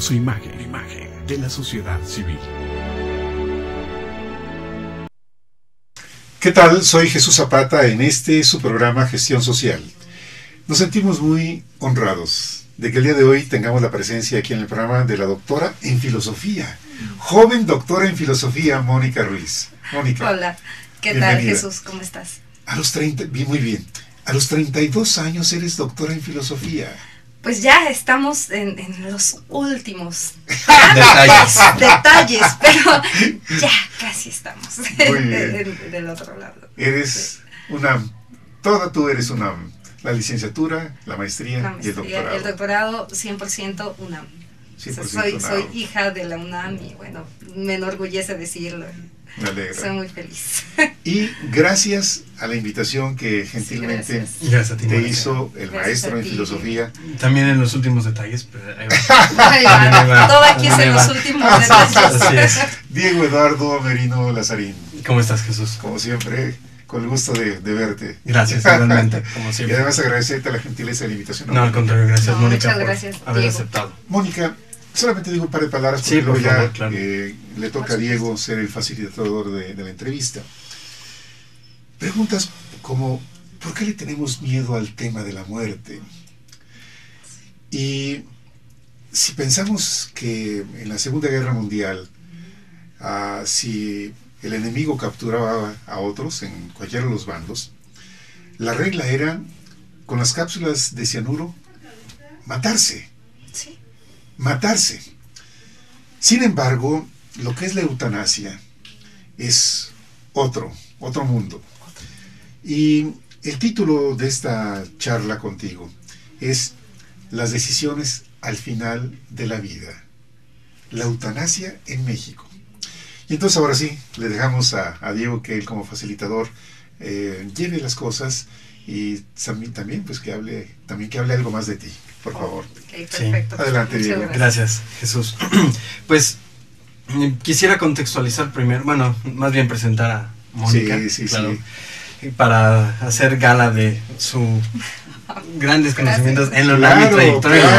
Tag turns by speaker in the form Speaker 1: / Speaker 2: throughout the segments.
Speaker 1: Somos su imagen de la sociedad civil.
Speaker 2: ¿Qué tal? Soy Jesús Zapata en su programa Gestión Social. Nos sentimos muy honrados de que el día de hoy tengamos la presencia aquí en el programa de la doctora en filosofía, joven doctora en filosofía, Mónica Ruiz. Mónica.
Speaker 3: Hola, ¿qué tal, Jesús? ¿Cómo estás?
Speaker 2: A los 30, muy bien. A los 32 años eres doctora en filosofía.
Speaker 3: Pues ya estamos en los últimos
Speaker 4: detalles,
Speaker 3: pero ya casi estamos del otro lado.
Speaker 2: Eres UNAM, tú eres UNAM, la licenciatura, la maestría y el doctorado.
Speaker 3: El doctorado 100% UNAM.
Speaker 2: 100%
Speaker 3: soy hija de la UNAM y bueno, me enorgullece decirlo.
Speaker 2: Me alegra.
Speaker 3: Soy muy feliz.
Speaker 2: Y gracias a la invitación que gentilmente
Speaker 4: gracias a ti,
Speaker 2: te
Speaker 4: Mónica.
Speaker 2: hizo el maestro en filosofía.
Speaker 4: También en los últimos detalles, pero ahí
Speaker 3: va. Todo aquí es en los últimos detalles.
Speaker 4: Así es.
Speaker 2: Diego Eduardo Merino Lazarín.
Speaker 4: ¿Cómo estás, Jesús?
Speaker 2: Como siempre, con el gusto de verte.
Speaker 4: Gracias, igualmente, como
Speaker 2: Y
Speaker 4: siempre.
Speaker 2: además agradecerte la gentileza de la invitación.
Speaker 4: No, al contrario, gracias, Mónica,
Speaker 3: muchas
Speaker 4: por
Speaker 3: gracias,
Speaker 4: haber
Speaker 3: Diego.
Speaker 4: aceptado.
Speaker 2: Mónica, solamente digo un par de palabras porque
Speaker 4: Sí, por
Speaker 2: luego
Speaker 4: favor,
Speaker 2: ya
Speaker 4: claro.
Speaker 2: le toca a Diego ser el facilitador de la entrevista. Preguntas como, ¿por qué le tenemos miedo al tema de la muerte? Y si pensamos que en la Segunda Guerra Mundial, si el enemigo capturaba a otros en cualquiera de los bandos, la regla era, con las cápsulas de cianuro, matarse.
Speaker 3: Sí.
Speaker 2: Matarse. Sin embargo, lo que es la eutanasia es otro mundo. Y el título de esta charla contigo es Las decisiones al final de la vida. La eutanasia en México. Y entonces ahora sí, le dejamos a Diego que él como facilitador lleve las cosas y también pues que hable algo más de ti, por favor.
Speaker 3: Okay, perfecto.
Speaker 2: Sí. Adelante,
Speaker 3: Muchas
Speaker 2: Diego.
Speaker 4: Gracias, Jesús. Pues quisiera contextualizar primero, bueno, más bien presentar a Mónica,
Speaker 2: sí,
Speaker 4: claro, para hacer gala de sus grandes conocimientos en la UNAM y trayectoria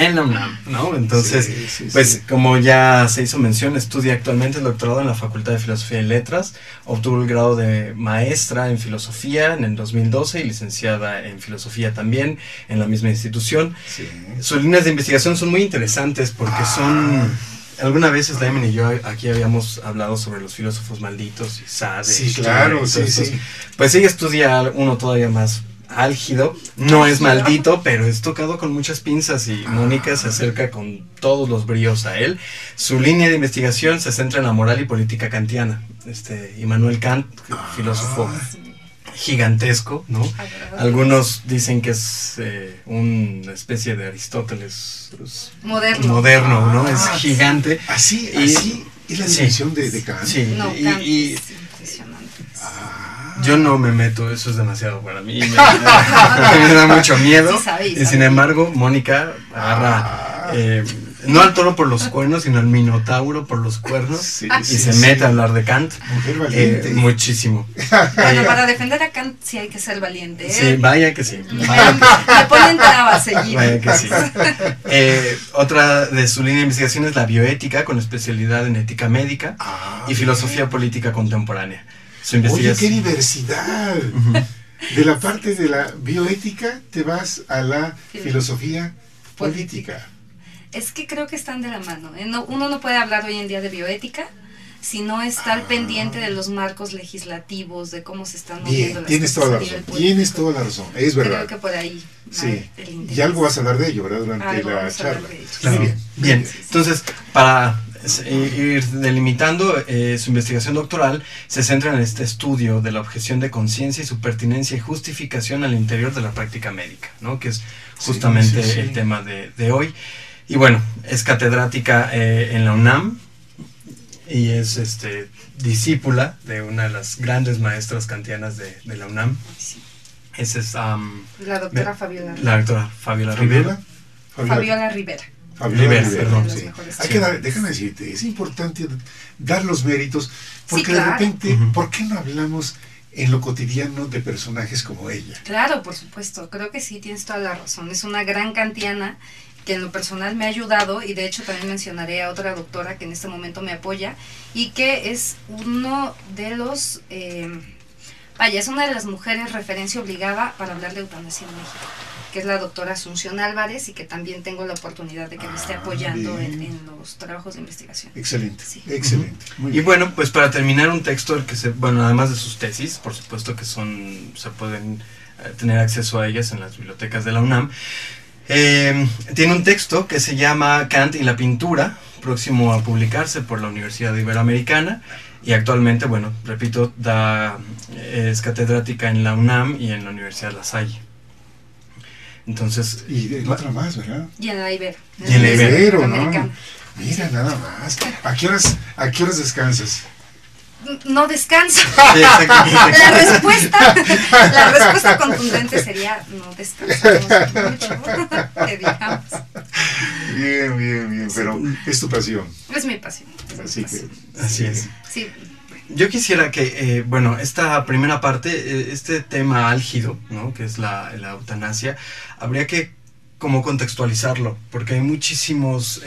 Speaker 4: en la UNAM, ¿no? Entonces,
Speaker 2: sí.
Speaker 4: Como ya se hizo mención, estudia actualmente el doctorado en la Facultad de Filosofía y Letras, obtuvo el grado de maestra en filosofía en el 2012 y licenciada en filosofía también en la misma institución.
Speaker 2: Sí.
Speaker 4: Sus líneas de investigación son muy interesantes porque son... Alguna vez Slayman y yo aquí habíamos hablado sobre los filósofos malditos y Sade.
Speaker 2: Sí, claro, sí.
Speaker 4: Pues ella estudia uno todavía más álgido, no es maldito, pero es tocado con muchas pinzas y Mónica se acerca con todos los bríos a él. Su línea de investigación se centra en la moral y política kantiana. Immanuel Kant, filósofo gigantesco, ¿no? Algunos dicen que es una especie de Aristóteles moderno, ¿no? Es gigante.
Speaker 2: Así es la dimensión de Kant.
Speaker 4: Sí,
Speaker 3: No, Kant es impresionante.
Speaker 4: Yo no me meto, eso es demasiado para mí. Me da mucho miedo.
Speaker 3: Sí,
Speaker 4: y sin embargo, Mónica agarra no al toro por los cuernos, sino al minotauro por los cuernos y se mete a hablar de Kant.
Speaker 2: Mujer valiente.
Speaker 4: Muchísimo.
Speaker 3: Bueno, para defender a Kant sí hay que ser valiente.
Speaker 4: Sí, vaya que sí.
Speaker 3: Me ponen trabas seguido.
Speaker 4: Vaya que sí. Otra de su línea de investigación es la bioética, con especialidad en ética médica y filosofía política contemporánea.
Speaker 2: Oye, qué diversidad. De la parte de la bioética te vas a la filosofía política.
Speaker 3: Es que creo que están de la mano. Uno no puede hablar hoy en día de bioética si no estar pendiente de los marcos legislativos, de cómo se están moviendo las
Speaker 2: tienes
Speaker 3: cosas
Speaker 2: toda
Speaker 3: a
Speaker 2: la
Speaker 3: nivel
Speaker 2: razón.
Speaker 3: político.
Speaker 2: Tienes toda la razón. Es verdad.
Speaker 3: Creo que por ahí.
Speaker 2: Sí.
Speaker 3: El interés.
Speaker 2: Y algo vas a hablar de ello, ¿verdad? Durante la charla.
Speaker 4: Claro.
Speaker 2: Muy bien.
Speaker 4: Bien. Entonces, para ir delimitando, su investigación doctoral se centra en este estudio de la objeción de conciencia y su pertinencia y justificación al interior de la práctica médica, ¿no? Que es justamente el tema de hoy. Y bueno, es catedrática en la UNAM y es discípula de una de las grandes maestras kantianas de la UNAM.
Speaker 3: Sí.
Speaker 4: Esa es
Speaker 3: la doctora Fabiola.
Speaker 4: La doctora Fabiola Rivera.
Speaker 3: Fabiola Rivera.
Speaker 2: Rivera,
Speaker 4: perdón.
Speaker 2: Sí. Déjame decirte, es importante dar los méritos, porque
Speaker 3: claro.
Speaker 2: de repente, ¿por qué no hablamos en lo cotidiano de personajes como ella?
Speaker 3: Claro, por supuesto, creo que sí, tienes toda la razón. Es una gran kantiana que en lo personal me ha ayudado, y de hecho también mencionaré a otra doctora que en este momento me apoya, y que es uno de los, es una de las mujeres referencia obligada para hablar de eutanasia en México, que es la doctora Asunción Álvarez, y que también tengo la oportunidad de que me esté apoyando en los trabajos de investigación.
Speaker 2: Excelente,
Speaker 3: Sí.
Speaker 2: excelente. Muy
Speaker 4: Y
Speaker 2: bien.
Speaker 4: bueno, pues para terminar, un texto el que además de sus tesis, por supuesto que se pueden tener acceso a ellas en las bibliotecas de la UNAM, tiene un texto que se llama Kant y la pintura, próximo a publicarse por la Universidad Iberoamericana, y actualmente, bueno, repito, es catedrática en la UNAM y en la Universidad La Salle. Entonces,
Speaker 2: Y de otra más, ¿verdad?
Speaker 3: Y en la Ibero.
Speaker 4: Y en la Ibero,
Speaker 2: ¿no?
Speaker 3: Iberoamericana.
Speaker 2: Mira, nada más. ¿A qué horas descansas?
Speaker 3: No descanso.
Speaker 4: sí, exactamente.
Speaker 3: La respuesta contundente sería no descansamos mucho, que digamos.
Speaker 2: Bien, bien, bien. Pero es tu pasión.
Speaker 3: Es mi pasión.
Speaker 2: Así que.
Speaker 4: Así es.
Speaker 3: Sí.
Speaker 4: Yo quisiera que, bueno, esta primera parte, este tema álgido, ¿no?, que es la eutanasia, habría que como contextualizarlo, porque hay muchísimos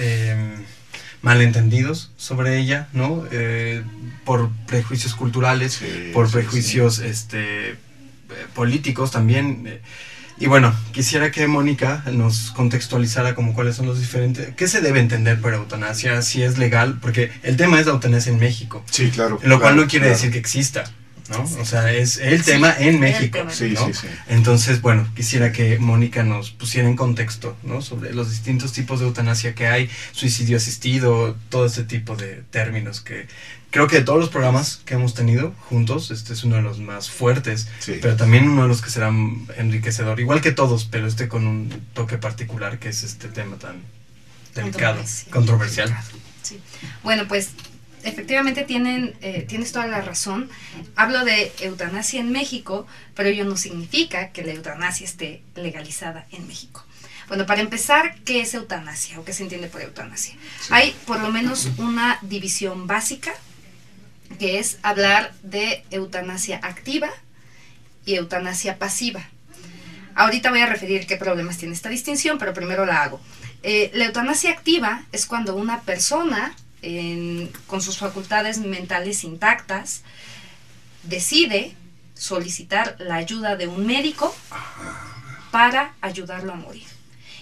Speaker 4: malentendidos sobre ella, ¿no? Por prejuicios culturales,
Speaker 2: Sí,
Speaker 4: por
Speaker 2: sí,
Speaker 4: prejuicios políticos también. Y bueno, quisiera que Mónica nos contextualizara como cuáles son los diferentes, qué se debe entender por eutanasia, si es legal, porque el tema es la eutanasia en México,
Speaker 2: Sí, claro.
Speaker 4: lo cual
Speaker 2: claro,
Speaker 4: no quiere
Speaker 2: claro.
Speaker 4: decir que exista, ¿no? O sea, es el tema en México,
Speaker 3: tema.
Speaker 2: Sí,
Speaker 4: ¿no?
Speaker 2: sí, sí.
Speaker 4: Entonces, bueno, quisiera que Mónica nos pusiera en contexto, ¿no?, sobre los distintos tipos de eutanasia que hay, suicidio asistido, todo ese tipo de términos que creo que de todos los programas que hemos tenido juntos, este es uno de los más fuertes,
Speaker 2: Sí.
Speaker 4: pero también uno de los que será enriquecedor, igual que todos, pero con un toque particular, que es este tema tan delicado, controversial.
Speaker 3: Sí. Bueno, pues efectivamente tienes toda la razón. Hablo de eutanasia en México, pero ello no significa que la eutanasia esté legalizada en México. Bueno, para empezar, ¿qué es eutanasia o qué se entiende por eutanasia?
Speaker 2: Sí.
Speaker 3: Hay por lo menos una división básica, que es hablar de eutanasia activa y eutanasia pasiva. Ahorita voy a referir qué problemas tiene esta distinción, pero primero la hago. La eutanasia activa es cuando una persona, con sus facultades mentales intactas, decide solicitar la ayuda de un médico para ayudarlo a morir.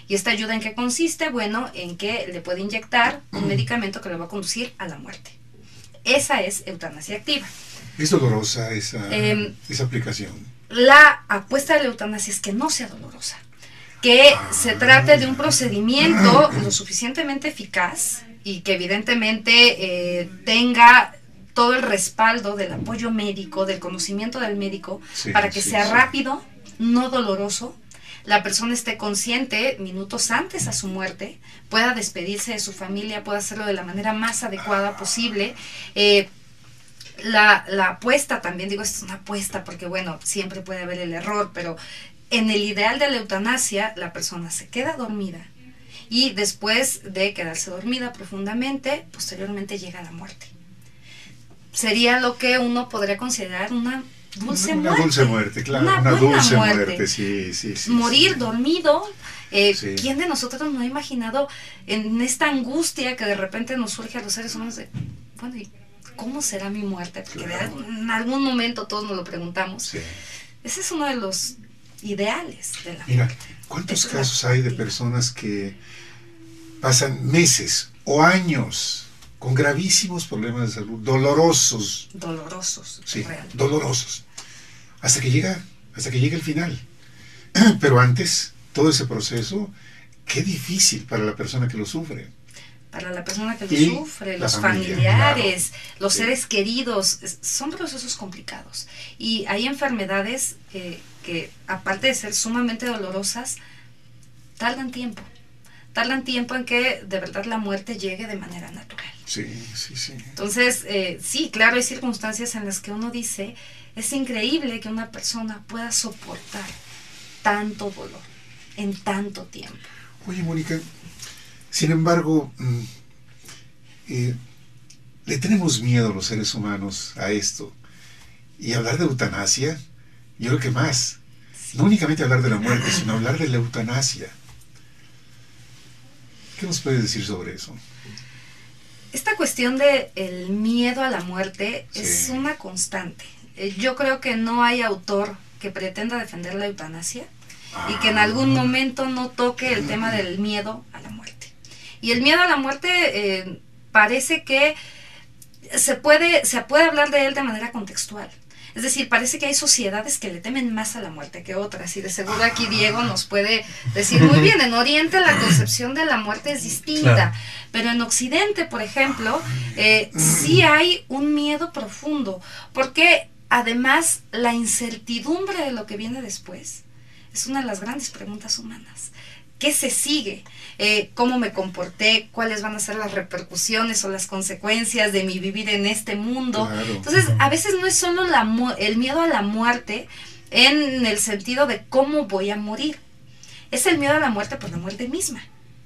Speaker 3: ¿Y esta ayuda en qué consiste? Bueno, en que le puede inyectar un medicamento que le va a conducir a la muerte. Esa es eutanasia activa.
Speaker 2: Es dolorosa esa aplicación.
Speaker 3: La apuesta de la eutanasia es que no sea dolorosa, que se trate de un procedimiento lo suficientemente eficaz y que evidentemente tenga todo el respaldo del apoyo médico, del conocimiento del médico,
Speaker 2: Sí,
Speaker 3: para que
Speaker 2: sí,
Speaker 3: sea
Speaker 2: sí.
Speaker 3: rápido, no doloroso, la persona esté consciente minutos antes a su muerte, pueda despedirse de su familia, pueda hacerlo de la manera más adecuada posible. La apuesta también, digo, esto es una apuesta porque bueno, siempre puede haber el error, pero en el ideal de la eutanasia, la persona se queda dormida y después de quedarse dormida profundamente, posteriormente llega la muerte. Sería lo que uno podría considerar una dulce
Speaker 2: Una
Speaker 3: muerte.
Speaker 2: dulce muerte, claro. Una
Speaker 3: buena
Speaker 2: dulce muerte, sí, sí, sí.
Speaker 3: Morir
Speaker 2: sí.
Speaker 3: dormido.
Speaker 2: Sí.
Speaker 3: ¿Quién de nosotros no ha imaginado en esta angustia que de repente nos surge a los seres humanos de, bueno, ¿y cómo será mi muerte? Porque
Speaker 2: Claro.
Speaker 3: en algún momento todos nos lo preguntamos.
Speaker 2: Sí.
Speaker 3: Ese es uno de los ideales de la
Speaker 2: Mira,
Speaker 3: muerte.
Speaker 2: ¿cuántos
Speaker 3: Esa es la
Speaker 2: casos hay de
Speaker 3: perspectiva.
Speaker 2: personas que pasan meses o años con gravísimos problemas de salud, dolorosos,
Speaker 3: Dolorosos,
Speaker 2: sí,
Speaker 3: realmente.
Speaker 2: dolorosos, hasta que llega el final? Pero antes, todo ese proceso, qué difícil para la persona que lo sufre.
Speaker 3: Para la persona que lo
Speaker 2: Y
Speaker 3: sufre,
Speaker 2: la
Speaker 3: los
Speaker 2: familia,
Speaker 3: familiares, los
Speaker 2: Sí.
Speaker 3: seres queridos, son procesos complicados. Y hay enfermedades que, aparte de ser sumamente dolorosas, tardan tiempo. Tardan tiempo en que de verdad la muerte llegue de manera natural.
Speaker 2: Sí, sí, sí.
Speaker 3: Entonces, sí, claro, hay circunstancias en las que uno dice, es increíble que una persona pueda soportar tanto dolor en tanto tiempo.
Speaker 2: Oye, Mónica, sin embargo, le tenemos miedo los seres humanos a esto. Y hablar de eutanasia, yo creo que más. No únicamente hablar de la muerte, sino hablar de la eutanasia. ¿Qué nos puedes decir sobre eso?
Speaker 3: Esta cuestión de el miedo a la muerte
Speaker 2: Sí.
Speaker 3: es una constante. Yo creo que no hay autor que pretenda defender la eutanasia y que en algún momento no toque el tema del miedo a la muerte. Y el miedo a la muerte parece que se puede hablar de él de manera contextual. Es decir, parece que hay sociedades que le temen más a la muerte que otras, y de seguro aquí Diego nos puede decir muy bien, en Oriente la concepción de la muerte es distinta,
Speaker 4: Claro.
Speaker 3: pero en Occidente, por ejemplo, sí hay un miedo profundo, porque además la incertidumbre de lo que viene después es una de las grandes preguntas humanas. ¿Qué se sigue? ¿Cómo me comporté? ¿Cuáles van a ser las repercusiones o las consecuencias de mi vivir en este mundo?
Speaker 2: Claro.
Speaker 3: Entonces, a veces no es solo el miedo a la muerte en el sentido de cómo voy a morir. Es el miedo a la muerte por la muerte misma.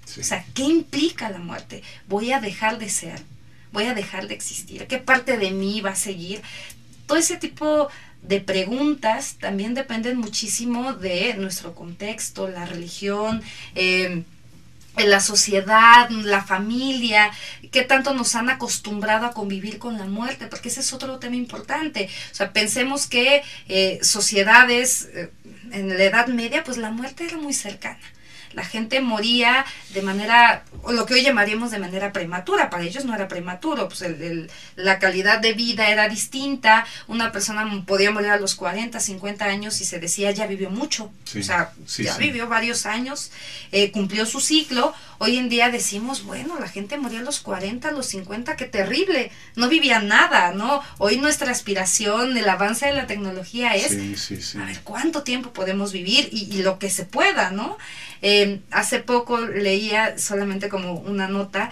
Speaker 2: Sí.
Speaker 3: O sea, ¿qué implica la muerte? ¿Voy a dejar de ser? ¿Voy a dejar de existir? ¿Qué parte de mí va a seguir? Todo ese tipo de preguntas también dependen muchísimo de nuestro contexto, la religión, la sociedad, la familia, qué tanto nos han acostumbrado a convivir con la muerte, porque ese es otro tema importante. O sea, pensemos que sociedades en la Edad Media, pues la muerte era muy cercana. La gente moría de manera, o lo que hoy llamaríamos de manera prematura. Para ellos no era prematuro, pues la calidad de vida era distinta. Una persona podía morir a los 40, 50 años y se decía ya vivió mucho.
Speaker 2: Sí,
Speaker 3: O sea,
Speaker 2: sí,
Speaker 3: ya
Speaker 2: sí.
Speaker 3: vivió varios años, cumplió su ciclo. Hoy en día decimos, bueno, la gente moría a los 40, a los 50, qué terrible. No vivía nada, ¿no? Hoy nuestra aspiración, el avance de la tecnología es
Speaker 2: Sí, sí, sí.
Speaker 3: a ver cuánto tiempo podemos vivir y lo que se pueda, ¿no? Hace poco leía solamente como una nota,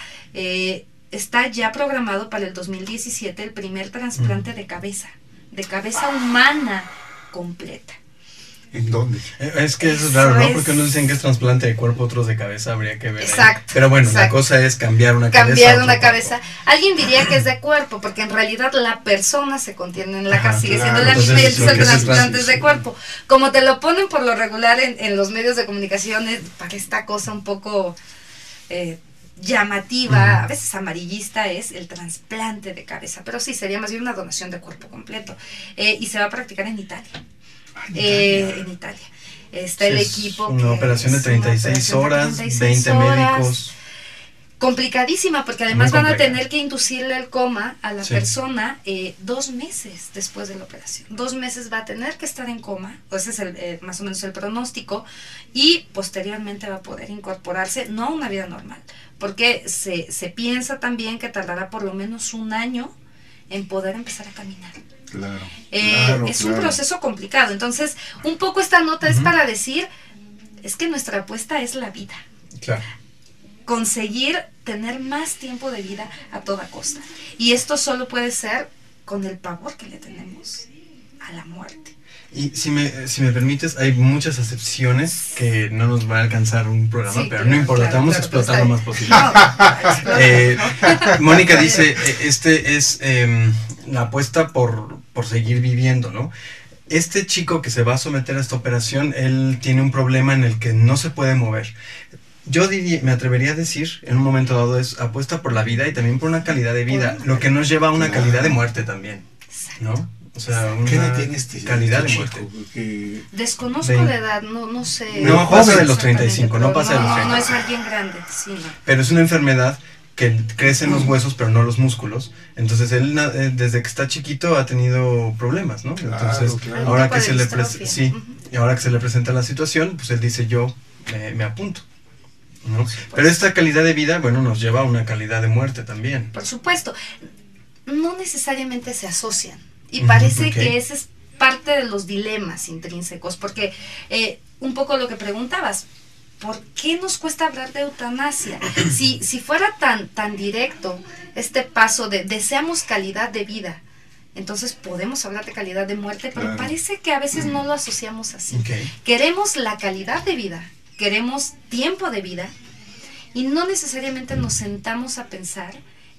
Speaker 3: está ya programado para el 2017 el primer trasplante de cabeza humana completa.
Speaker 2: ¿En dónde?
Speaker 4: Es que eso es
Speaker 3: Eso
Speaker 4: raro, ¿no?
Speaker 3: es-
Speaker 4: Porque unos dicen que es trasplante de cuerpo, otros de cabeza, habría que ver. ahí.
Speaker 3: Exacto,
Speaker 4: Pero bueno, la
Speaker 3: exacto.
Speaker 4: cosa es cambiar una cabeza.
Speaker 3: Cambiar
Speaker 4: a otro
Speaker 3: una
Speaker 4: cuerpo.
Speaker 3: cabeza. Alguien diría que es de cuerpo, porque en realidad la persona se contiene en la
Speaker 4: Ajá,
Speaker 3: cabeza, sigue
Speaker 2: claro.
Speaker 3: siendo la misma, y
Speaker 4: Entonces,
Speaker 3: entonces el
Speaker 4: lo que es
Speaker 3: trasplante es de
Speaker 2: sí.
Speaker 3: cuerpo. Como te lo ponen por lo regular en los medios de comunicación, para esta cosa un poco llamativa, a veces amarillista, es el trasplante de cabeza, pero sí, sería más bien una donación de cuerpo completo. Y se va a practicar en Italia. En Italia. Está el
Speaker 4: Es
Speaker 3: equipo.
Speaker 4: una
Speaker 3: que
Speaker 4: operación de
Speaker 3: es una
Speaker 4: 36
Speaker 3: operación de
Speaker 4: horas,
Speaker 3: 36
Speaker 4: 20
Speaker 3: horas.
Speaker 4: médicos.
Speaker 3: Complicadísima, porque además
Speaker 4: Muy
Speaker 3: van a
Speaker 4: complicada.
Speaker 3: tener que inducirle el coma a la
Speaker 4: Sí.
Speaker 3: persona 2 meses después de la operación. 2 meses va a tener que estar en coma, o ese es más o menos el pronóstico, y posteriormente va a poder incorporarse, no a una vida normal, porque se piensa también que tardará por lo menos 1 año en poder empezar a caminar.
Speaker 2: Claro.
Speaker 3: Es un proceso complicado. Entonces, un poco esta nota es para decir, es que nuestra apuesta es la vida.
Speaker 4: Claro.
Speaker 3: Conseguir tener más tiempo de vida a toda costa. Y esto solo puede ser con el pavor que le tenemos a la muerte.
Speaker 4: Y si me permites, hay muchas excepciones que no nos va a alcanzar un programa,
Speaker 3: Sí,
Speaker 4: pero
Speaker 3: claro,
Speaker 4: no importa,
Speaker 3: claro,
Speaker 4: vamos a
Speaker 3: claro,
Speaker 4: explotar lo más posible.
Speaker 3: No, explota.
Speaker 4: Mónica dice, este es la apuesta por seguir viviendo, ¿no? Este chico que se va a someter a esta operación, él tiene un problema en el que no se puede mover. Yo me atrevería a decir, en un momento dado, es apuesta por la vida y también por una calidad de vida, lo que nos lleva a una calidad de muerte también, ¿no? O sea, una
Speaker 2: ¿Qué edad tiene este
Speaker 4: calidad de
Speaker 2: chico?
Speaker 4: muerte.
Speaker 2: Porque
Speaker 3: Desconozco
Speaker 4: Vein-
Speaker 3: la edad, no sé.
Speaker 4: No pasa de los 35, no pasa de los
Speaker 3: No
Speaker 4: 30.
Speaker 3: es alguien grande, sí, no.
Speaker 4: Pero es una enfermedad que crece en los huesos, pero no los músculos. Entonces él desde que está chiquito ha tenido problemas, ¿no?
Speaker 2: Claro,
Speaker 4: Entonces,
Speaker 2: claro.
Speaker 4: ahora
Speaker 3: Algún
Speaker 4: que
Speaker 3: tipo
Speaker 4: se
Speaker 3: de
Speaker 4: le
Speaker 3: distrofia.
Speaker 4: sí,
Speaker 3: Ujú.
Speaker 4: y ahora que se le presenta la situación, pues él dice yo me apunto, ¿no? Pero esta calidad de vida, bueno, nos lleva a una calidad de muerte también.
Speaker 3: Por supuesto, no necesariamente se asocian. Y
Speaker 4: Ujú,
Speaker 3: parece
Speaker 4: ok.
Speaker 3: que ese es parte de los dilemas intrínsecos, porque un poco lo que preguntabas, ¿por qué nos cuesta hablar de eutanasia? Si fuera tan directo este paso de deseamos calidad de vida, entonces podemos hablar de calidad de muerte, pero
Speaker 2: Claro.
Speaker 3: parece que a veces no lo asociamos así.
Speaker 4: Ok.
Speaker 3: Queremos la calidad de vida, queremos tiempo de vida, y no necesariamente nos sentamos a pensar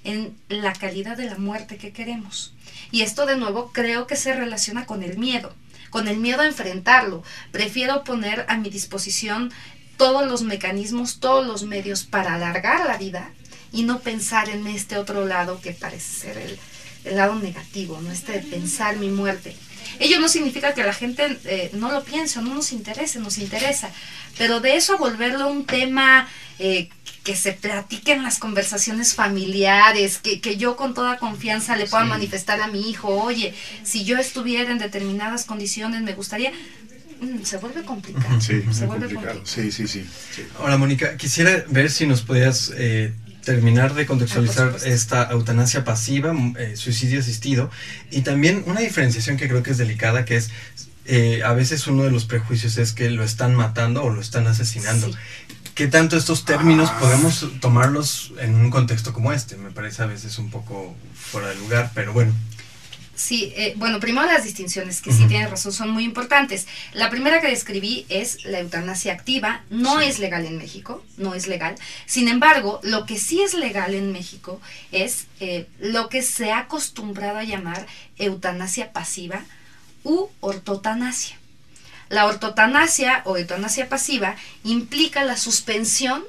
Speaker 3: en la calidad de la muerte que queremos. Y esto de nuevo creo que se relaciona con el miedo a enfrentarlo. Prefiero poner a mi disposición todos los mecanismos, todos los medios para alargar la vida y no pensar en este otro lado que parece ser el lado negativo, ¿no? De pensar mi muerte. Ello no significa que la gente no lo piense o no nos interesa, pero de eso a volverlo un tema que se platique en las conversaciones familiares, que yo con toda confianza le pueda manifestar a mi hijo, oye, si yo estuviera en determinadas condiciones me gustaría, se vuelve complicado.
Speaker 2: Sí,
Speaker 3: se vuelve
Speaker 2: complicado.
Speaker 3: complicado.
Speaker 2: Sí.
Speaker 4: Ahora, Mónica, quisiera ver si nos podías terminar de contextualizar esta eutanasia pasiva, suicidio asistido, y también una diferenciación que creo que es delicada, que es a veces uno de los prejuicios es que lo están matando o lo están asesinando.
Speaker 3: Sí.
Speaker 4: ¿Qué tanto estos términos podemos tomarlos en un contexto como este? Me parece a veces un poco fuera de lugar, pero bueno.
Speaker 3: Sí, bueno, primero las distinciones, que sí tienes razón, son muy importantes. La primera que describí es la eutanasia activa, no es legal en México, no es legal. Sin embargo, lo que sí es legal en México es lo que se ha acostumbrado a llamar eutanasia pasiva u ortotanasia. La ortotanasia o eutanasia pasiva implica la suspensión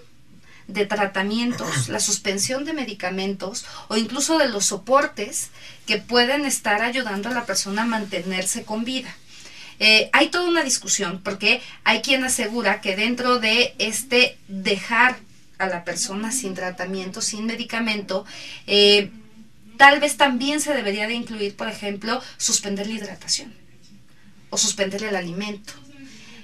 Speaker 3: de tratamientos, la suspensión de medicamentos o incluso de los soportes que pueden estar ayudando a la persona a mantenerse con vida. Hay toda una discusión porque hay quien asegura que dentro de dejar a la persona sin tratamiento, sin medicamento, tal vez también se debería de incluir, por ejemplo, suspender la hidratación o suspender el alimento.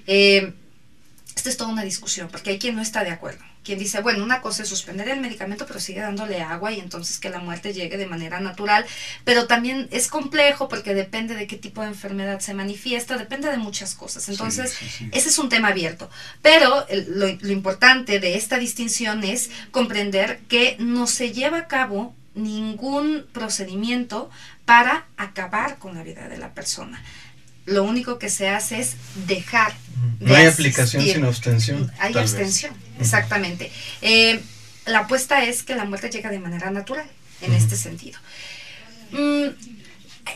Speaker 3: Esta es toda una discusión porque hay quien no está de acuerdo. Quien dice, bueno, una cosa es suspender el medicamento, pero sigue dándole agua y entonces que la muerte llegue de manera natural. Pero también es complejo porque depende de qué tipo de enfermedad se manifiesta, depende de muchas cosas. Entonces, sí. Ese es un tema abierto. Pero lo importante de esta distinción es comprender que no se lleva a cabo ningún procedimiento para acabar con la vida de la persona. Lo único que se hace es dejar de
Speaker 4: No hay
Speaker 3: asistir.
Speaker 4: aplicación sino abstención.
Speaker 3: Hay abstención, exactamente. La apuesta es que la muerte llega de manera natural, en este sentido.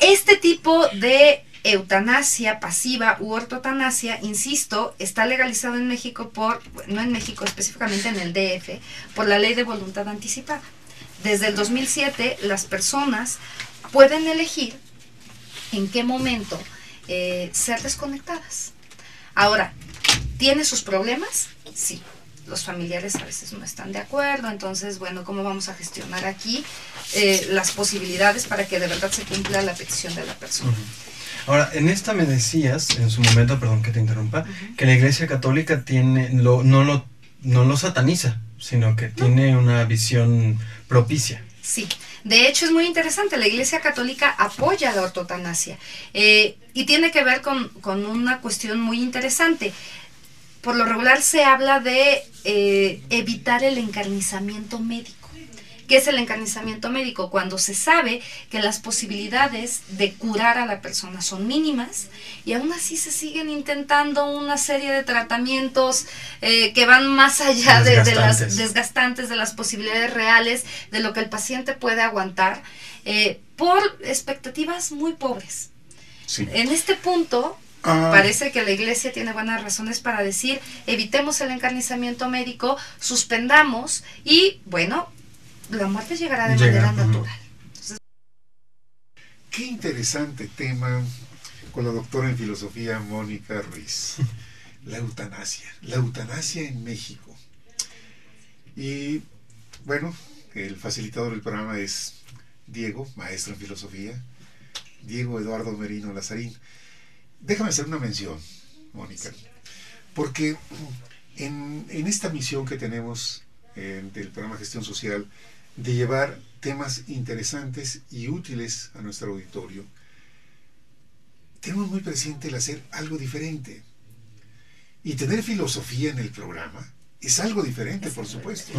Speaker 3: Este tipo de eutanasia pasiva u ortotanasia, insisto, está legalizado en México no en México específicamente, en el DF, por la Ley de Voluntad Anticipada. Desde el 2007, las personas pueden elegir en qué momento ser desconectadas. Ahora, ¿tiene sus problemas? Sí. Los familiares a veces no están de acuerdo, entonces, bueno, ¿cómo vamos a gestionar aquí las posibilidades para que de verdad se cumpla la petición de la persona?
Speaker 4: Ahora, en esta me decías, en su momento, perdón que te interrumpa, que la Iglesia Católica no lo sataniza, sino que tiene una visión propicia.
Speaker 3: Sí. De hecho, es muy interesante, la Iglesia Católica apoya la ortotanasia y tiene que ver con una cuestión muy interesante. Por lo regular se habla de evitar el encarnizamiento médico. ¿Qué es el encarnizamiento médico? Cuando se sabe que las posibilidades de curar a la persona son mínimas y aún así se siguen intentando una serie de tratamientos que van más allá de las desgastantes, de las posibilidades reales, de lo que el paciente puede aguantar, por expectativas muy pobres. Sí. En este punto, parece que la Iglesia tiene buenas razones para decir, evitemos el encarnizamiento médico, suspendamos y, bueno, la muerte llegará de manera natural. Entonces,
Speaker 2: qué interesante tema con la doctora en filosofía Mónica Ruiz. La eutanasia en México. Y bueno, el facilitador del programa es Diego, maestro en filosofía, Diego Eduardo Merino Lazarín. Déjame hacer una mención, Mónica, porque en esta misión que tenemos del programa Gestión Social, de llevar temas interesantes y útiles a nuestro auditorio, tenemos muy presente el hacer algo diferente. Y tener filosofía en el programa es algo diferente, por supuesto.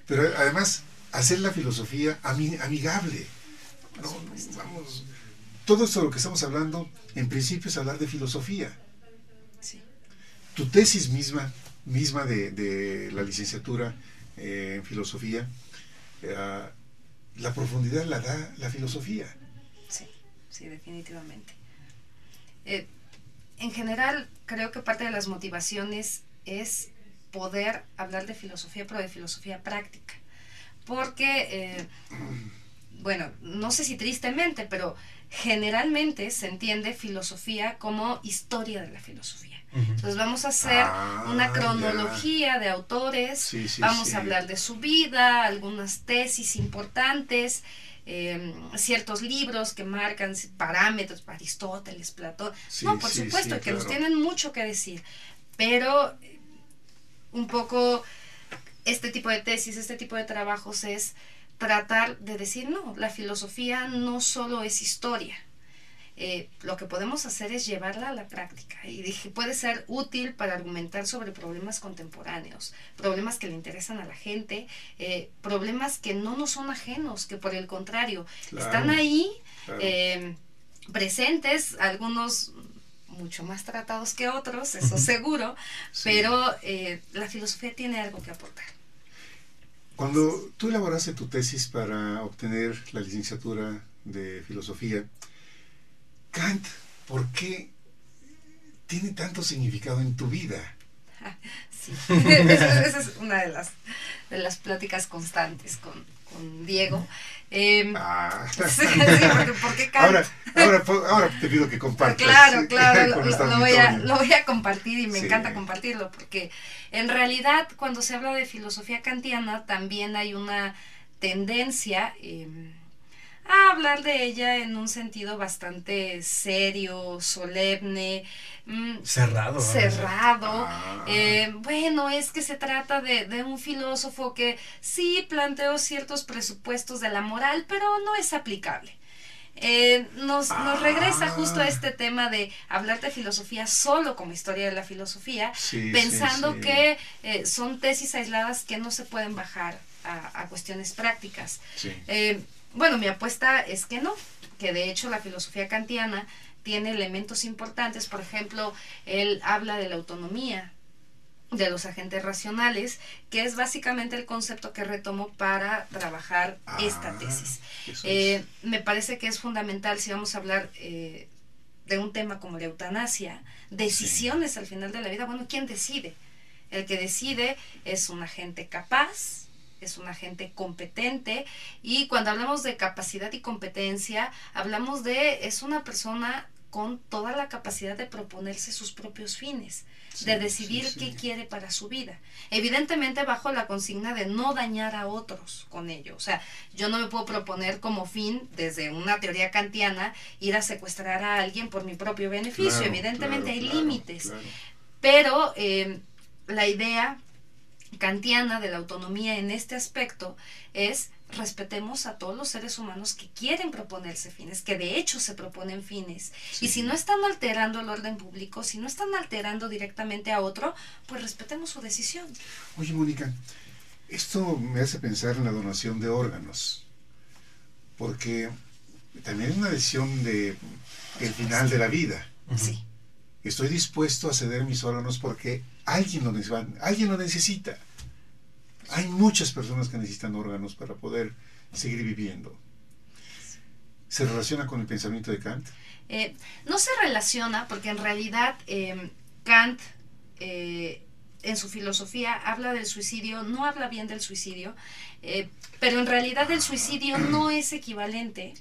Speaker 2: Pero además, hacer la filosofía amigable. Vamos, todo esto de lo que estamos hablando, en principio es hablar de filosofía. Sí. Tu tesis misma de la licenciatura en filosofía, la profundidad la da la filosofía.
Speaker 3: Sí, definitivamente. En general, creo que parte de las motivaciones es poder hablar de filosofía, pero de filosofía práctica. Porque, bueno, no sé si tristemente, pero generalmente se entiende filosofía como historia de la filosofía. Entonces vamos a hacer una cronología de autores, vamos a hablar de su vida, algunas tesis importantes, ciertos libros que marcan parámetros, Aristóteles, Platón. No, por supuesto, que nos tienen mucho que decir, pero un poco este tipo de tesis, este tipo de trabajos es tratar de decir, no, la filosofía no solo es historia. Lo que podemos hacer es llevarla a la práctica y dije, puede ser útil para argumentar sobre problemas contemporáneos, problemas que le interesan a la gente, problemas que no nos son ajenos, que por el contrario están ahí, presentes, algunos mucho más tratados que otros, eso seguro, pero la filosofía tiene algo que aportar.
Speaker 2: Cuando tú elaboraste tu tesis para obtener la licenciatura de filosofía, Kant, ¿por qué tiene tanto significado en tu vida?
Speaker 3: Sí, esa es una de las pláticas constantes con Diego. Sí, porque Kant...
Speaker 2: ahora te pido que compartas.
Speaker 3: Claro, lo voy a compartir y me encanta compartirlo, porque en realidad cuando se habla de filosofía kantiana también hay una tendencia a hablar de ella en un sentido bastante serio, solemne, cerrado. Bueno, es que se trata de un filósofo que sí planteó ciertos presupuestos de la moral, pero no es aplicable. Nos regresa justo a este tema de hablar de filosofía solo como historia de la filosofía, pensando que son tesis aisladas que no se pueden bajar a cuestiones prácticas. Bueno, mi apuesta es que no, que de hecho la filosofía kantiana tiene elementos importantes. Por ejemplo, él habla de la autonomía de los agentes racionales, que es básicamente el concepto que retomo para trabajar esta tesis. Me parece que es fundamental si vamos a hablar de un tema como la eutanasia, decisiones al final de la vida. Bueno, ¿quién decide? El que decide es un agente capaz, es un agente competente, y cuando hablamos de capacidad y competencia, hablamos es una persona con toda la capacidad de proponerse sus propios fines, de decidir qué quiere para su vida. Evidentemente bajo la consigna de no dañar a otros con ello. O sea, yo no me puedo proponer como fin, desde una teoría kantiana, ir a secuestrar a alguien por mi propio beneficio. Evidentemente hay límites. Pero la idea kantiana de la autonomía en este aspecto es: respetemos a todos los seres humanos que quieren proponerse fines, que de hecho se proponen fines, y si no están alterando el orden público, si no están alterando directamente a otro, pues respetemos su decisión.
Speaker 2: Oye, Mónica, esto me hace pensar en la donación de órganos, porque también es una decisión del final de la vida.
Speaker 3: Sí.
Speaker 2: Estoy dispuesto a ceder mis órganos porque alguien lo necesita. Hay muchas personas que necesitan órganos para poder seguir viviendo. ¿Se relaciona con el pensamiento de Kant?
Speaker 3: No se relaciona, porque en realidad Kant en su filosofía habla del suicidio, no habla bien del suicidio, pero en realidad el suicidio no es equivalente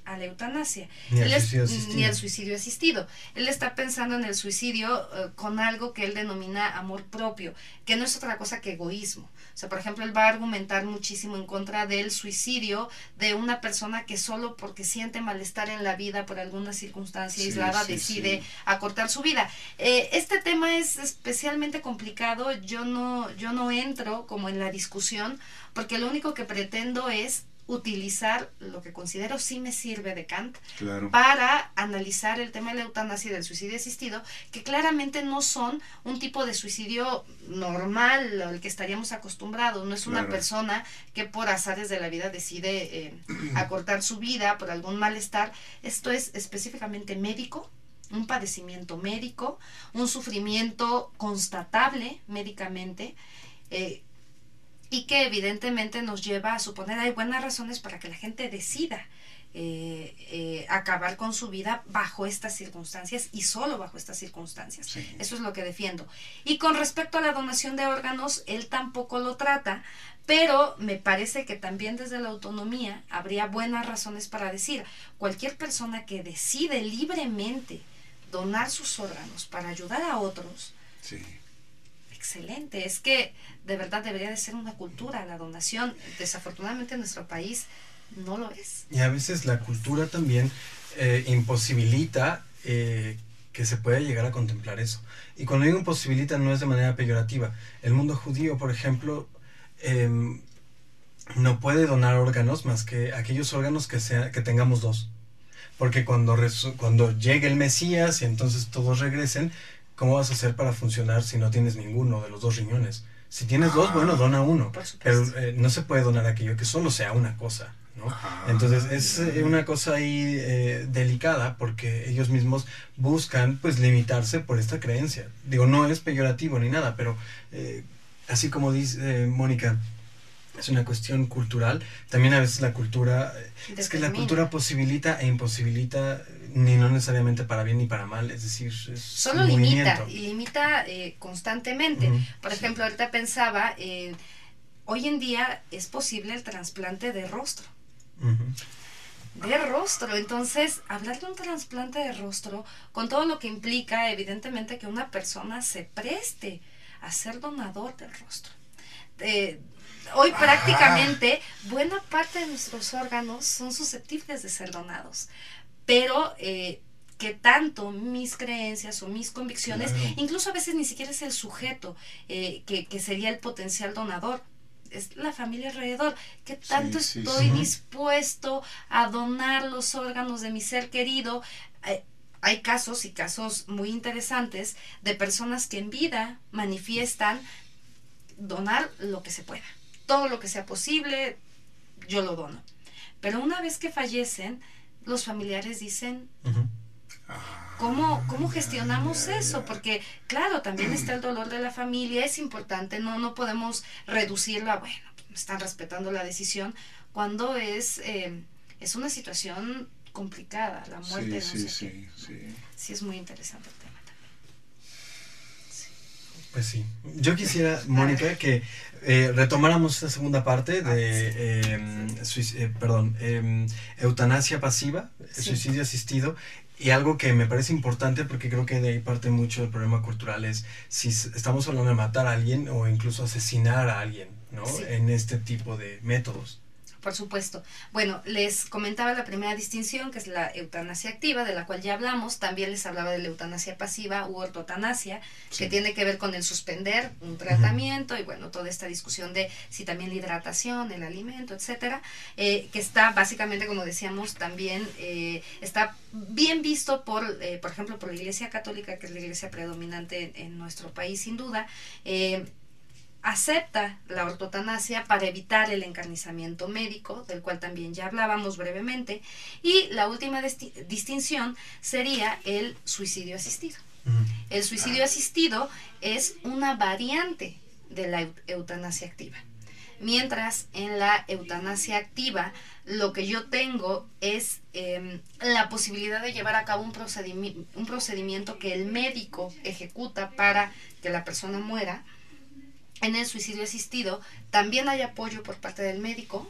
Speaker 3: a la eutanasia, ni al suicidio asistido. Él está pensando en el suicidio con algo que él denomina amor propio, que no es otra cosa que egoísmo. O sea, por ejemplo, él va a argumentar muchísimo en contra del suicidio de una persona que solo porque siente malestar en la vida por alguna circunstancia aislada decide acortar su vida. Este tema es especialmente complicado. Yo no entro como en la discusión, porque lo único que pretendo es utilizar lo que considero sí me sirve de Kant para analizar el tema de la eutanasia y del suicidio asistido, que claramente no son un tipo de suicidio normal al que estaríamos acostumbrados. No es una persona que por azares de la vida decide acortar su vida por algún malestar. Esto es específicamente médico, un padecimiento médico, un sufrimiento constatable médicamente, y que evidentemente nos lleva a suponer hay buenas razones para que la gente decida acabar con su vida bajo estas circunstancias y solo bajo estas circunstancias.
Speaker 2: Sí.
Speaker 3: Eso es lo que defiendo. Y con respecto a la donación de órganos, él tampoco lo trata, pero me parece que también desde la autonomía habría buenas razones para decir, cualquier persona que decide libremente donar sus órganos para ayudar a otros,
Speaker 2: Sí.
Speaker 3: excelente. Es que de verdad debería de ser una cultura la donación. Desafortunadamente en nuestro país no lo es.
Speaker 4: Y a veces la cultura también imposibilita que se pueda llegar a contemplar eso. Y cuando digo imposibilita no es de manera peyorativa. El mundo judío, por ejemplo, no puede donar órganos más que aquellos órganos que tengamos dos. Porque cuando llegue el Mesías y entonces todos regresen, ¿cómo vas a hacer para funcionar si no tienes ninguno de los dos riñones? Si tienes dos, bueno, dona uno.
Speaker 3: Por supuesto.
Speaker 4: Pero no se puede donar aquello que solo sea una cosa, ¿no? Entonces es una cosa ahí delicada porque ellos mismos buscan pues limitarse por esta creencia. Digo, no es peyorativo ni nada, pero así como dice Mónica, es una cuestión cultural. También a veces la cultura, es que la cultura posibilita e imposibilita, ni no necesariamente para bien ni para mal, es decir, es
Speaker 3: solo
Speaker 4: un
Speaker 3: limita,
Speaker 4: movimiento.
Speaker 3: y limita constantemente. Por ejemplo, ahorita pensaba, hoy en día es posible el trasplante de rostro. De rostro, entonces hablar de un trasplante de rostro con todo lo que implica, evidentemente, que una persona se preste a ser donador del rostro. Hoy prácticamente buena parte de nuestros órganos son susceptibles de ser donados, pero que tanto mis creencias o mis convicciones,
Speaker 2: Claro.
Speaker 3: incluso a veces ni siquiera es el sujeto que sería el potencial donador, es la familia alrededor, que tanto
Speaker 2: Sí, sí,
Speaker 3: estoy
Speaker 2: sí.
Speaker 3: dispuesto a donar los órganos de mi ser querido. Hay casos y casos muy interesantes de personas que en vida manifiestan donar lo que se pueda, todo lo que sea posible, yo lo dono. Pero una vez que fallecen, los familiares dicen, ¿cómo gestionamos eso? Porque, claro, también está el dolor de la familia, es importante, no podemos reducirlo a, bueno, pues, me están respetando la decisión, cuando es una situación complicada, la muerte
Speaker 2: Sí,
Speaker 3: de no
Speaker 2: sí,
Speaker 3: sé qué.
Speaker 2: sí, sí.
Speaker 3: Sí, es muy interesante el tema también.
Speaker 4: Pues sí. Yo quisiera, Mónica, que retomáramos esta segunda parte de eutanasia pasiva,
Speaker 3: Sí.
Speaker 4: suicidio asistido, y algo que me parece importante porque creo que de ahí parte mucho el problema cultural es si estamos hablando de matar a alguien o incluso asesinar a alguien, ¿no?
Speaker 3: Sí.
Speaker 4: En este tipo de métodos.
Speaker 3: Por supuesto. Bueno, les comentaba la primera distinción, que es la eutanasia activa, de la cual ya hablamos. También les hablaba de la eutanasia pasiva u ortotanasia, que
Speaker 2: Sí.
Speaker 3: tiene que ver con el suspender un tratamiento y bueno, toda esta discusión de si también la hidratación, el alimento, etcétera, que está básicamente, como decíamos, también está bien visto por ejemplo, por la Iglesia Católica, que es la iglesia predominante en nuestro país, sin duda. Acepta la ortotanasia para evitar el encarnizamiento médico, del cual también ya hablábamos brevemente, y la última distinción sería el suicidio asistido. El suicidio asistido es una variante de la eutanasia activa. Mientras en la eutanasia activa lo que yo tengo es la posibilidad de llevar a cabo un procedimiento que el médico ejecuta para que la persona muera. En el suicidio asistido también hay apoyo por parte del médico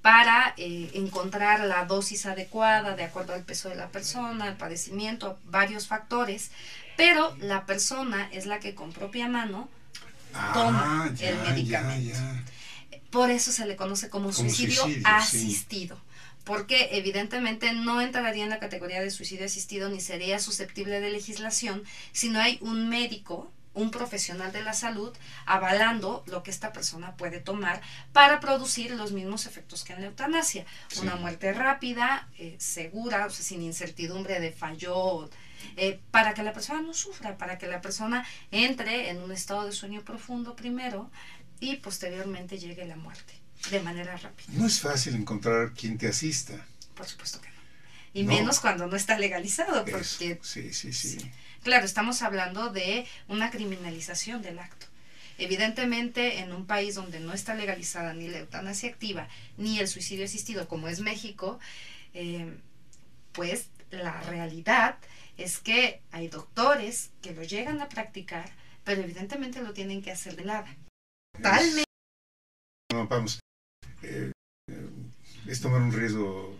Speaker 3: para encontrar la dosis adecuada de acuerdo al peso de la persona, al padecimiento, varios factores, pero la persona es la que con propia mano toma el medicamento.
Speaker 2: Ya.
Speaker 3: Por eso se le conoce como suicidio asistido. Porque evidentemente no entraría en la categoría de suicidio asistido ni sería susceptible de legislación si no hay un médico, un profesional de la salud, avalando lo que esta persona puede tomar para producir los mismos efectos que en la eutanasia.
Speaker 2: Sí.
Speaker 3: Una muerte rápida, segura, o sea, sin incertidumbre de falló, para que la persona no sufra, para que la persona entre en un estado de sueño profundo primero y posteriormente llegue la muerte de manera rápida.
Speaker 2: No es fácil encontrar quien te asista.
Speaker 3: Por supuesto que no. Y
Speaker 2: No.
Speaker 3: menos cuando no está legalizado, porque
Speaker 2: Sí.
Speaker 3: claro, estamos hablando de una criminalización del acto. Evidentemente, en un país donde no está legalizada ni la eutanasia activa ni el suicidio asistido, como es México, pues la realidad es que hay doctores que lo llegan a practicar, pero evidentemente lo tienen que hacer de lado. Totalmente.
Speaker 2: No, vamos, es tomar un riesgo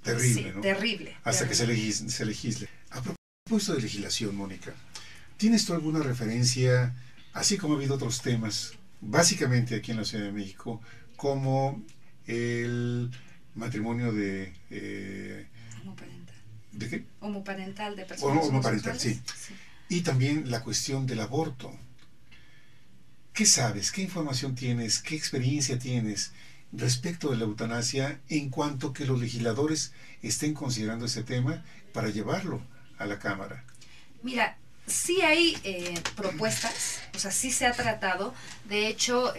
Speaker 2: terrible,
Speaker 3: Sí,
Speaker 2: ¿no?
Speaker 3: terrible.
Speaker 2: Hasta
Speaker 3: terrible.
Speaker 2: que se legisle. A propósito de legislación, Mónica, ¿tienes tú alguna referencia, así como ha habido otros temas, básicamente aquí en la Ciudad de México, como el matrimonio
Speaker 3: Homoparental.
Speaker 2: ¿de qué?
Speaker 3: Homoparental de personas
Speaker 2: Homoparental,
Speaker 3: homosexuales?
Speaker 2: sí. Y también la cuestión del aborto? ¿Qué sabes? ¿Qué información tienes? ¿Qué experiencia tienes respecto de la eutanasia en cuanto que los legisladores estén considerando ese tema para llevarlo a la Cámara?
Speaker 3: Mira, sí hay propuestas, o sea, sí se ha tratado. De hecho,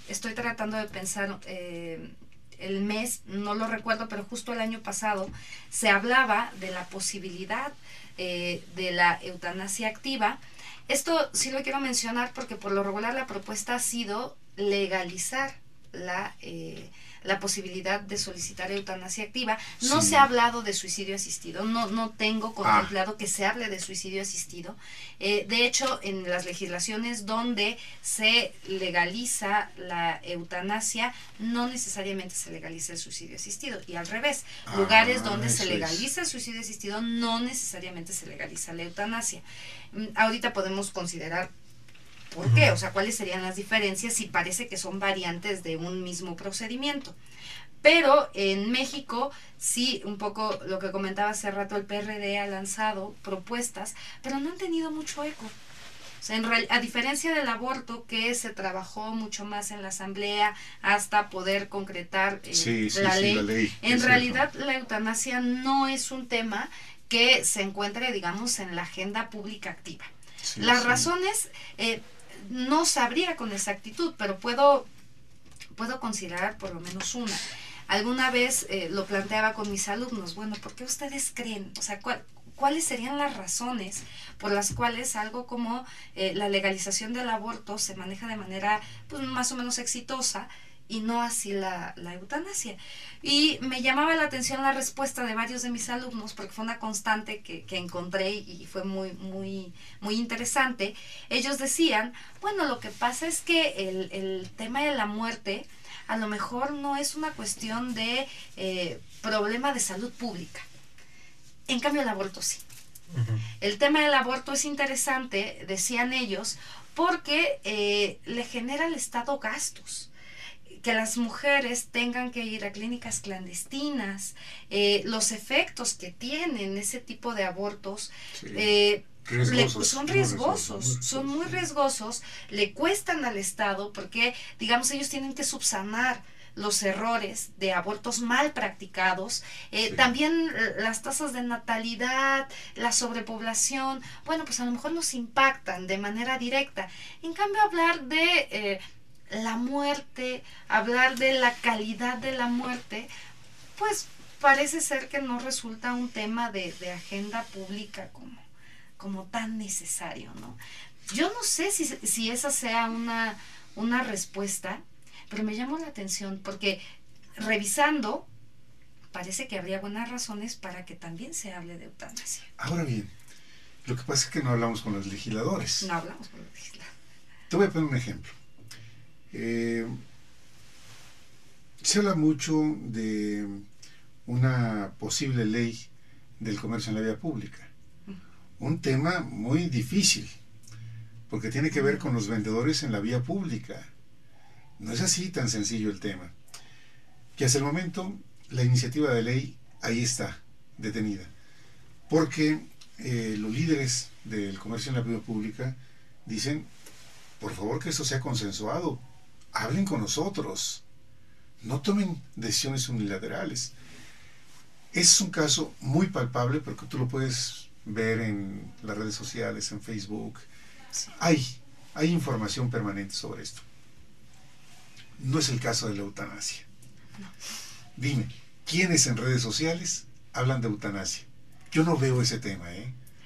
Speaker 3: estoy tratando de pensar el mes, no lo recuerdo, pero justo el año pasado se hablaba de la posibilidad de la eutanasia activa. Esto sí lo quiero mencionar porque por lo regular la propuesta ha sido legalizar la posibilidad de solicitar eutanasia activa. No
Speaker 2: Sí.
Speaker 3: se ha hablado de suicidio asistido, no tengo contemplado que se hable de suicidio asistido. De hecho, en las legislaciones donde se legaliza la eutanasia, no necesariamente se legaliza el suicidio asistido, y al revés, lugares donde se
Speaker 2: eso es.
Speaker 3: legaliza el suicidio asistido, no necesariamente se legaliza la eutanasia. Ahorita podemos considerar ¿por qué? O sea, ¿cuáles serían las diferencias si parece que son variantes de un mismo procedimiento? Pero en México, sí, un poco lo que comentaba hace rato, el PRD ha lanzado propuestas, pero no han tenido mucho eco. O sea, a diferencia del aborto, que se trabajó mucho más en la asamblea hasta poder concretar la ley, en realidad la eutanasia no es un tema que se encuentre, digamos, en la agenda pública activa.
Speaker 2: Sí,
Speaker 3: Las
Speaker 2: sí.
Speaker 3: razones no sabría con exactitud, pero puedo considerar por lo menos una. Alguna vez lo planteaba con mis alumnos, bueno, ¿por qué ustedes creen? O sea, ¿cuáles serían las razones por las cuales algo como la legalización del aborto se maneja de manera pues, más o menos exitosa y no así la eutanasia? Y me llamaba la atención la respuesta de varios de mis alumnos, porque fue una constante que encontré y fue muy interesante. Ellos decían, bueno, lo que pasa es que el tema de la muerte a lo mejor no es una cuestión de problema de salud pública. En cambio el aborto sí. El tema del aborto es interesante, decían ellos, porque le genera al Estado gastos. Que las mujeres tengan que ir a clínicas clandestinas, los efectos que tienen ese tipo de abortos,
Speaker 2: Sí.
Speaker 3: son riesgosos, son muy riesgosos, le cuestan al Estado porque, digamos, ellos tienen que subsanar los errores de abortos mal practicados,
Speaker 2: Sí.
Speaker 3: también las tasas de natalidad, la sobrepoblación, bueno, pues a lo mejor nos impactan de manera directa. En cambio, hablar de la muerte, hablar de la calidad de la muerte, pues parece ser que no resulta un tema de agenda pública como tan necesario, ¿no? Yo no sé si esa sea una respuesta, pero me llamó la atención porque revisando parece que habría buenas razones para que también se hable de eutanasia.
Speaker 2: Ahora bien, lo que pasa es que no hablamos con los legisladores.
Speaker 3: No hablamos con los legisladores.
Speaker 2: Te voy a poner un ejemplo. Se habla mucho de una posible ley del comercio en la vía pública. Un tema muy difícil, porque tiene que ver con los vendedores en la vía pública. No es así tan sencillo el tema. Que hasta el momento la iniciativa de ley ahí está, detenida. Porque los líderes del comercio en la vía pública dicen, por favor que esto sea consensuado, hablen con nosotros, no tomen decisiones unilaterales. Es un caso muy palpable porque tú lo puedes ver en las redes sociales, en Facebook.
Speaker 3: Sí.
Speaker 2: Hay información permanente sobre esto. No es el caso de la eutanasia.
Speaker 3: No.
Speaker 2: Dime, ¿quiénes en redes sociales hablan de eutanasia? Yo no veo ese tema,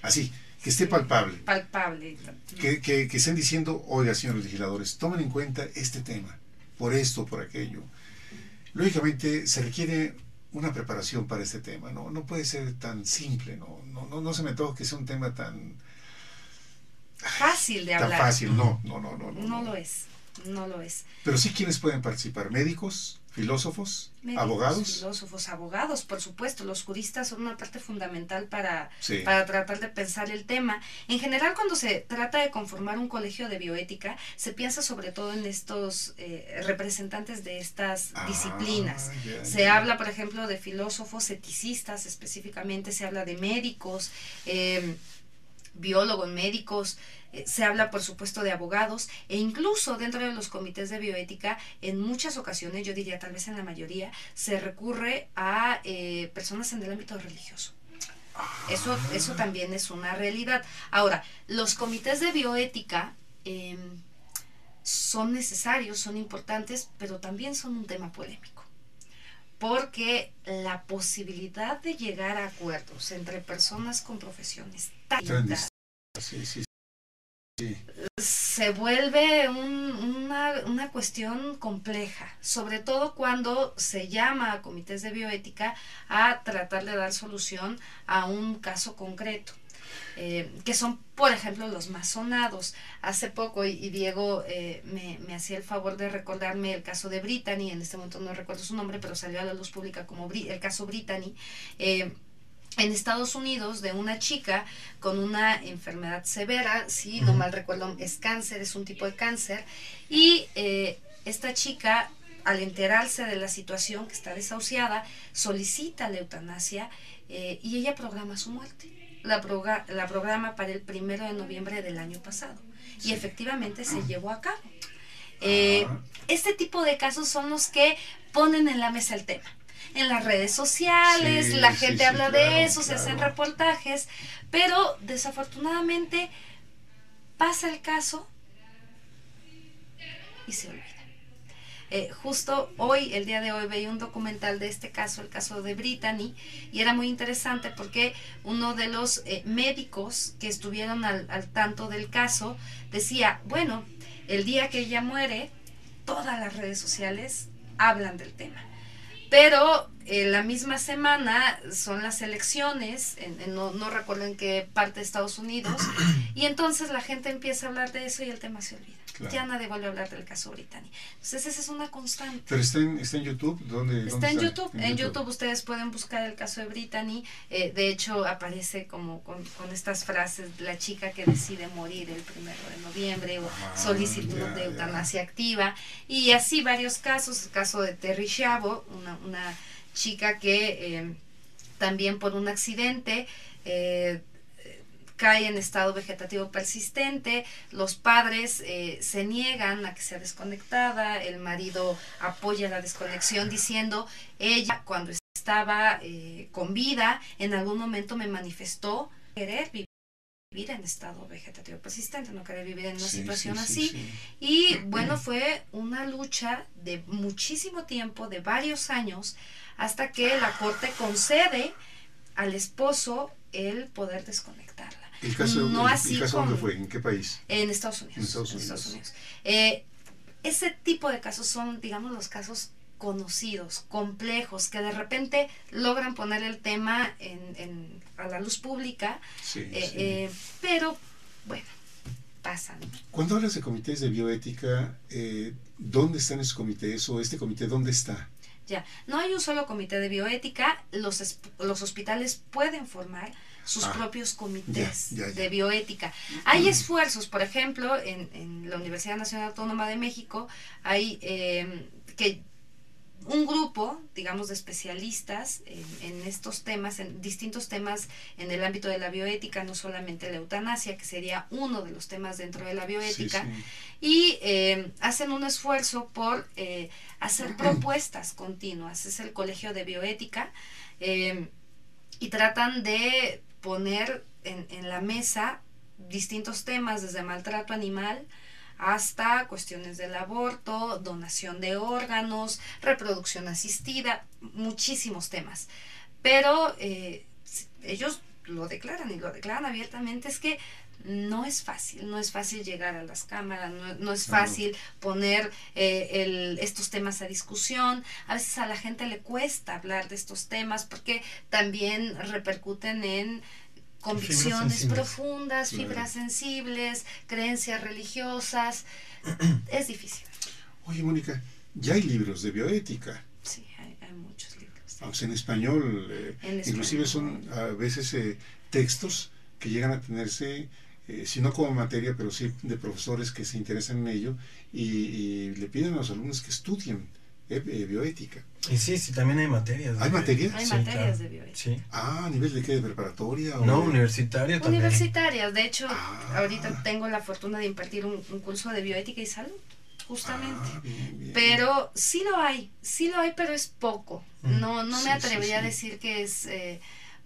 Speaker 2: así, que esté palpable.
Speaker 3: Palpable.
Speaker 2: Que estén diciendo, oiga, señores legisladores, tomen en cuenta este tema, por esto, por aquello. Lógicamente se requiere una preparación para este tema, ¿no? No puede ser tan simple, no se me antoja que sea un tema tan
Speaker 3: fácil de
Speaker 2: tan
Speaker 3: hablar.
Speaker 2: fácil, no.
Speaker 3: No lo es, no lo es.
Speaker 2: Pero sí, ¿quiénes pueden participar? ¿Médicos? ¿Filósofos?
Speaker 3: Médicos,
Speaker 2: ¿Abogados?
Speaker 3: filósofos, abogados, por supuesto. Los juristas son una parte fundamental para
Speaker 2: Sí.
Speaker 3: tratar de pensar el tema. En general, cuando se trata de conformar un colegio de bioética, se piensa sobre todo en estos representantes de estas disciplinas. Se habla, por ejemplo, de filósofos eticistas específicamente, se habla de médicos, biólogos, médicos, se habla por supuesto de abogados, e incluso dentro de los comités de bioética en muchas ocasiones, yo diría tal vez en la mayoría, se recurre a personas en el ámbito religioso. Eso también es una realidad. Ahora, los comités de bioética son necesarios, son importantes, pero también son un tema polémico, porque la posibilidad de llegar a acuerdos entre personas con profesiones tan distintas se vuelve una cuestión compleja, sobre todo cuando se llama a comités de bioética a tratar de dar solución a un caso concreto. Que son, por ejemplo, los más sonados. Hace poco, y Diego me hacía el favor de recordarme el caso de Brittany, en este momento no recuerdo su nombre, pero salió a la luz pública como el caso Brittany, en Estados Unidos, de una chica con una enfermedad severa, si no mal recuerdo, es cáncer, es un tipo de cáncer, y esta chica, al enterarse de la situación, que está desahuciada, solicita la eutanasia y ella programa su muerte. La programa para el 1 de noviembre del año pasado, y efectivamente se llevó a cabo. Este tipo de casos son los que ponen en la mesa el tema. En las redes sociales, la gente habla de eso, se hacen reportajes, pero desafortunadamente pasa el caso y se olvida. Justo hoy, el día de hoy, veía un documental de este caso, el caso de Brittany, y era muy interesante porque uno de los médicos que estuvieron al tanto del caso decía, bueno, el día que ella muere, todas las redes sociales hablan del tema. Pero la misma semana son las elecciones, no recuerdo en qué parte de Estados Unidos, y entonces la gente empieza a hablar de eso y el tema se olvida. Claro. Ya nadie vuelve a hablar del caso Brittany. Entonces esa es una constante.
Speaker 2: ¿Pero está en YouTube? ¿Dónde
Speaker 3: está en YouTube. En YouTube ustedes pueden buscar el caso de Brittany. De hecho aparece como con estas frases, la chica que decide morir el 1 de noviembre, o solicitud de eutanasia activa, y así varios casos. El caso de Terri Schiavo, una chica que también por un accidente cae en estado vegetativo persistente, los padres se niegan a que sea desconectada, el marido apoya la desconexión diciendo, ella cuando estaba con vida, en algún momento me manifestó querer vivir en estado vegetativo persistente, no querer vivir en una situación así. Y bueno, fue una lucha de muchísimo tiempo, de varios años, hasta que la corte concede al esposo el poder desconectarla.
Speaker 2: ¿El caso,
Speaker 3: no así
Speaker 2: el caso
Speaker 3: como,
Speaker 2: dónde fue? ¿En qué país?
Speaker 3: En Estados Unidos.
Speaker 2: En Estados Unidos.
Speaker 3: Ese tipo de casos son, digamos, los casos conocidos, complejos, que de repente logran poner el tema a la luz pública, pero bueno, pasan.
Speaker 2: Cuando hablas de comités de bioética, ¿dónde están esos comités o este comité dónde está?
Speaker 3: Ya, no hay un solo comité de bioética, los hospitales pueden formar sus propios comités de bioética. Hay esfuerzos, por ejemplo, en la Universidad Nacional Autónoma de México, hay que un grupo, digamos, de especialistas en estos temas, en distintos temas en el ámbito de la bioética, no solamente la eutanasia, que sería uno de los temas dentro de la bioética, y hacen un esfuerzo por hacer propuestas continuas. Es el Colegio de Bioética, y tratan de poner en la mesa distintos temas, desde maltrato animal hasta cuestiones del aborto, donación de órganos, reproducción asistida, muchísimos temas. Pero ellos lo declaran y lo declaran abiertamente, es que no es fácil llegar a las cámaras, no es fácil poner estos temas a discusión. A veces a la gente le cuesta hablar de estos temas porque también repercuten en convicciones profundas, fibras sensibles, creencias religiosas. Es difícil.
Speaker 2: Oye, Mónica, ya hay libros de bioética.
Speaker 3: Sí, hay muchos libros.
Speaker 2: O sea, en español, inclusive son a veces textos que llegan a tenerse, si no como materia, pero sí de profesores que se interesan en ello y le piden a los alumnos que estudien bioética.
Speaker 4: Y sí, también hay materias.
Speaker 2: ¿Hay materias?
Speaker 3: Hay materias de bioética.
Speaker 4: Sí.
Speaker 2: ¿A nivel de qué? ¿De preparatoria?
Speaker 4: No, universitaria también.
Speaker 3: Universitarias. De hecho, ahorita tengo la fortuna de impartir un curso de bioética y salud, justamente.
Speaker 2: Bien.
Speaker 3: Pero sí lo hay, pero es poco. No me atrevería a decir que es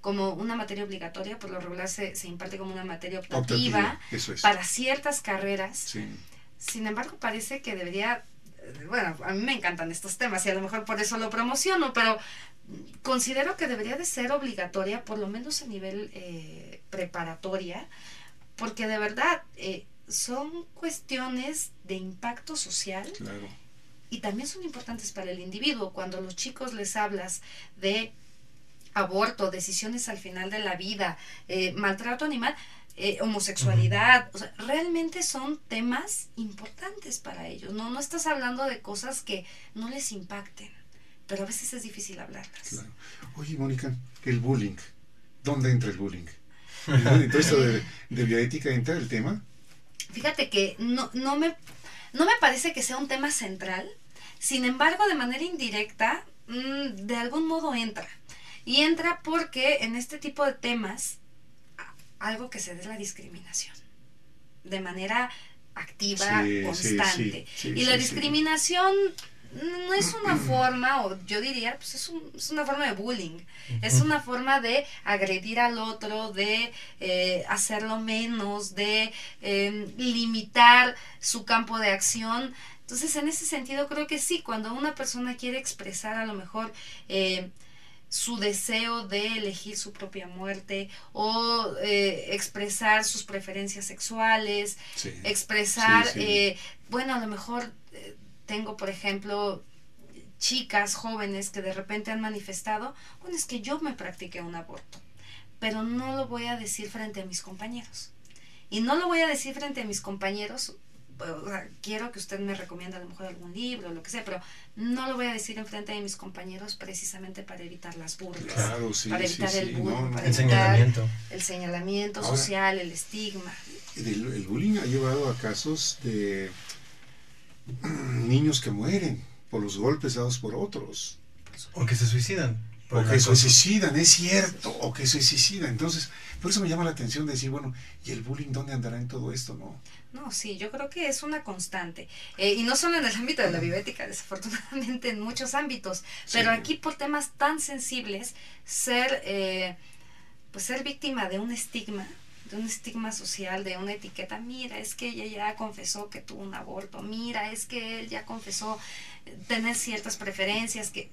Speaker 3: como una materia obligatoria. Por lo regular se imparte como una materia optativa
Speaker 2: eso es.
Speaker 3: Para ciertas carreras.
Speaker 2: Sí.
Speaker 3: Sin embargo, parece que debería, bueno, a mí me encantan estos temas y a lo mejor por eso lo promociono, pero considero que debería de ser obligatoria, por lo menos a nivel preparatoria, porque de verdad son cuestiones de impacto social.
Speaker 2: Claro.
Speaker 3: Y también son importantes para el individuo. Cuando a los chicos les hablas de aborto, decisiones al final de la vida, maltrato animal, homosexualidad, o sea, realmente son temas importantes para ellos. No estás hablando de cosas que no les impacten, pero a veces es difícil hablarlas.
Speaker 2: Claro. Oye, Mónica, el bullying, ¿dónde entra el bullying? ¿En todo esto de bioética entra el tema?
Speaker 3: Fíjate que no me parece que sea un tema central. Sin embargo, de manera indirecta, de algún modo entra. Y entra porque en este tipo de temas, algo que se da es la discriminación. De manera activa, constante. Y la discriminación no es una forma, o yo diría, pues es una forma de bullying. Es una forma de agredir al otro, de hacerlo menos, de limitar su campo de acción. Entonces, en ese sentido, creo que sí, cuando una persona quiere expresar a lo mejor su deseo de elegir su propia muerte o expresar sus preferencias sexuales, expresar, bueno, a lo mejor tengo, por ejemplo, chicas jóvenes que de repente han manifestado, bueno, es que yo me practiqué un aborto, pero no lo voy a decir frente a mis compañeros. Y no lo voy a decir frente a mis compañeros, o sea, quiero que usted me recomiende a lo mejor algún libro, lo que sea, pero no lo voy a decir en frente de mis compañeros precisamente para evitar las burlas, para evitar el bullying, para evitar el señalamiento social, el estigma.
Speaker 2: El bullying ha llevado a casos de niños que mueren por los golpes dados por otros.
Speaker 4: O que se suicidan.
Speaker 2: O que se suicidan, es cierto, o que se suicidan. Entonces, por eso me llama la atención de decir, bueno, ¿y el bullying dónde andará en todo esto, no?
Speaker 3: No, sí, yo creo que es una constante. Y no solo en el ámbito de la bioética, desafortunadamente en muchos ámbitos. Pero aquí por temas tan sensibles, ser víctima de un estigma social, de una etiqueta, mira, es que ella ya confesó que tuvo un aborto, mira, es que él ya confesó tener ciertas preferencias, que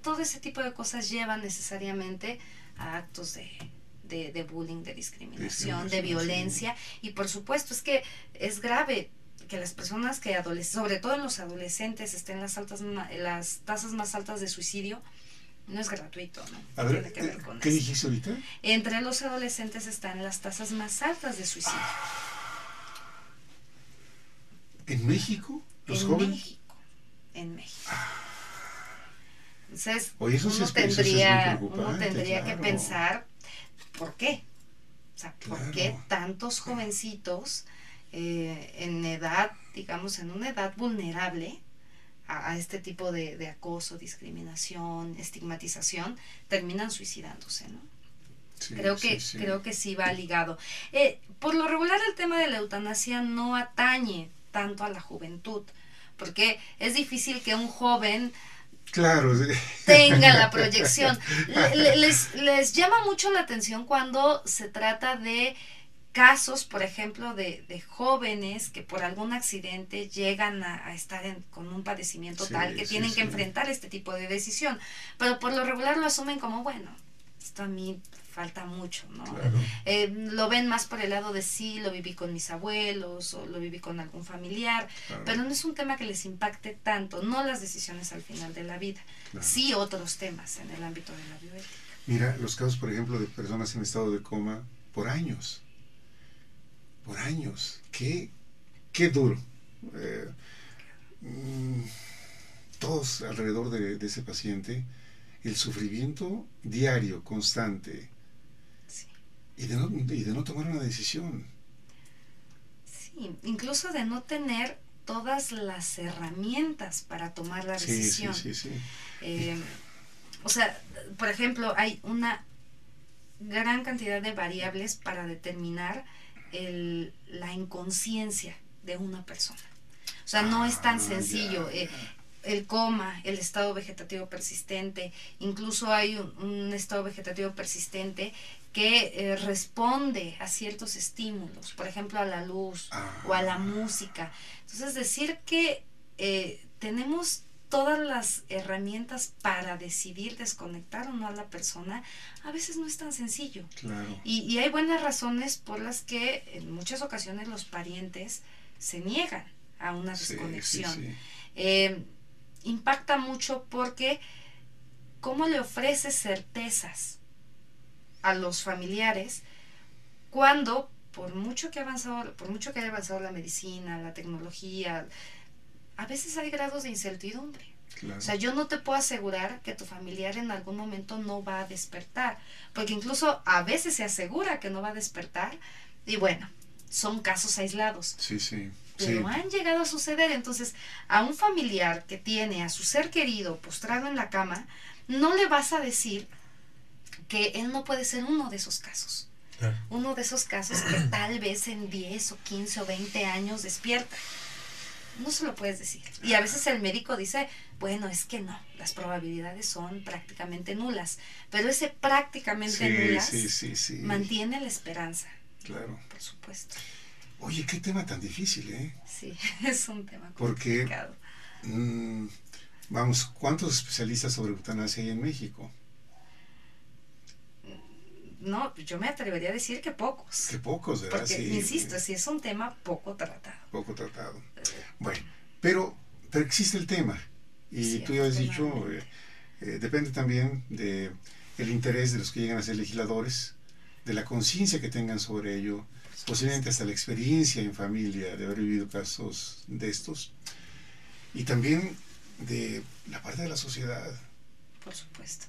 Speaker 3: todo ese tipo de cosas llevan necesariamente a actos de bullying, de discriminación, de violencia, y por supuesto es que es grave que las personas que sobre todo en los adolescentes estén en las tasas más altas de suicidio. No es gratuito, ¿no?
Speaker 2: A ver,
Speaker 3: tiene que ver con
Speaker 2: ¿qué
Speaker 3: eso.
Speaker 2: dijiste ahorita?
Speaker 3: Entre los adolescentes están las tasas más altas de suicidio.
Speaker 2: ¿En México? ¿Los jóvenes?
Speaker 3: En México. Entonces,
Speaker 2: Oye, eso
Speaker 3: uno
Speaker 2: sí
Speaker 3: tendría
Speaker 2: claro.
Speaker 3: que pensar, ¿por qué? O sea, ¿por qué tantos jovencitos en edad, digamos, en una edad vulnerable a este tipo de acoso, discriminación, estigmatización, terminan suicidándose, ¿no?
Speaker 2: Sí,
Speaker 3: creo que sí va ligado. Por lo regular el tema de la eutanasia no atañe tanto a la juventud, porque es difícil que un joven tenga la proyección. Les llama mucho la atención cuando se trata de casos, por ejemplo, de jóvenes que por algún accidente llegan a estar con un padecimiento tal que tienen que enfrentar este tipo de decisión, pero por lo regular lo asumen como, bueno, esto a mí falta mucho, ¿no?
Speaker 2: Claro.
Speaker 3: Lo ven más por el lado de sí, lo viví con mis abuelos o lo viví con algún familiar,
Speaker 2: Claro.
Speaker 3: pero no es un tema que les impacte tanto, no las decisiones al final de la vida,
Speaker 2: Claro.
Speaker 3: sí otros temas en el ámbito de la bioética.
Speaker 2: Mira, los casos, por ejemplo, de personas en estado de coma por años. Por años. Qué duro. Todos alrededor de ese paciente, el sufrimiento diario, constante,
Speaker 3: Sí.
Speaker 2: y de no tomar una decisión.
Speaker 3: Sí, incluso de no tener todas las herramientas para tomar la
Speaker 2: Sí,
Speaker 3: decisión.
Speaker 2: sí, sí, sí.
Speaker 3: O sea, por ejemplo, hay una gran cantidad de variables para determinar la inconsciencia de una persona. O sea, no es tan sencillo. El coma, el estado vegetativo persistente, incluso hay un estado vegetativo persistente que responde a ciertos estímulos, por ejemplo a la luz o a la música. Entonces decir que tenemos todas las herramientas para decidir desconectar o no a la persona, a veces no es tan sencillo.
Speaker 2: Claro.
Speaker 3: Y hay buenas razones por las que en muchas ocasiones los parientes se niegan a una desconexión.
Speaker 2: Sí, sí.
Speaker 3: Impacta mucho porque cómo le ofreces certezas a los familiares cuando por mucho que haya avanzado la medicina, la tecnología, a veces hay grados de incertidumbre.
Speaker 2: Claro.
Speaker 3: O sea, yo no te puedo asegurar que tu familiar en algún momento no va a despertar, porque incluso a veces se asegura que no va a despertar y bueno, son casos aislados.
Speaker 2: Sí, sí.
Speaker 3: Pero
Speaker 2: Sí.
Speaker 3: han llegado a suceder. Entonces, a un familiar que tiene a su ser querido postrado en la cama, no le vas a decir que él no puede ser uno de esos casos.
Speaker 4: Claro.
Speaker 3: Uno de esos casos que tal vez en 10 o 15 o 20 años despierta. No se lo puedes decir. Y a veces el médico dice, bueno, es que no, las probabilidades son prácticamente nulas. Pero ese prácticamente nulas
Speaker 2: Sí.
Speaker 3: mantiene la esperanza,
Speaker 2: Claro.
Speaker 3: por supuesto.
Speaker 2: Oye, qué tema tan difícil, ¿eh?
Speaker 3: Sí, es un tema
Speaker 2: Porque,
Speaker 3: complicado.
Speaker 2: vamos, ¿cuántos especialistas sobre eutanasia hay en México?
Speaker 3: No, yo me atrevería a decir que pocos.
Speaker 2: Que pocos, ¿verdad?
Speaker 3: Porque,
Speaker 2: Sí,
Speaker 3: insisto, sí es un tema poco tratado.
Speaker 2: poco tratado. Bueno, pero existe el tema. Y
Speaker 3: Sí,
Speaker 2: tú ya has dicho,
Speaker 3: afortunadamente.
Speaker 2: depende también de el interés de los que llegan a ser legisladores, de la conciencia que tengan sobre ello, posiblemente hasta la experiencia en familia de haber vivido casos de estos, y también de la parte de la sociedad.
Speaker 3: Por supuesto.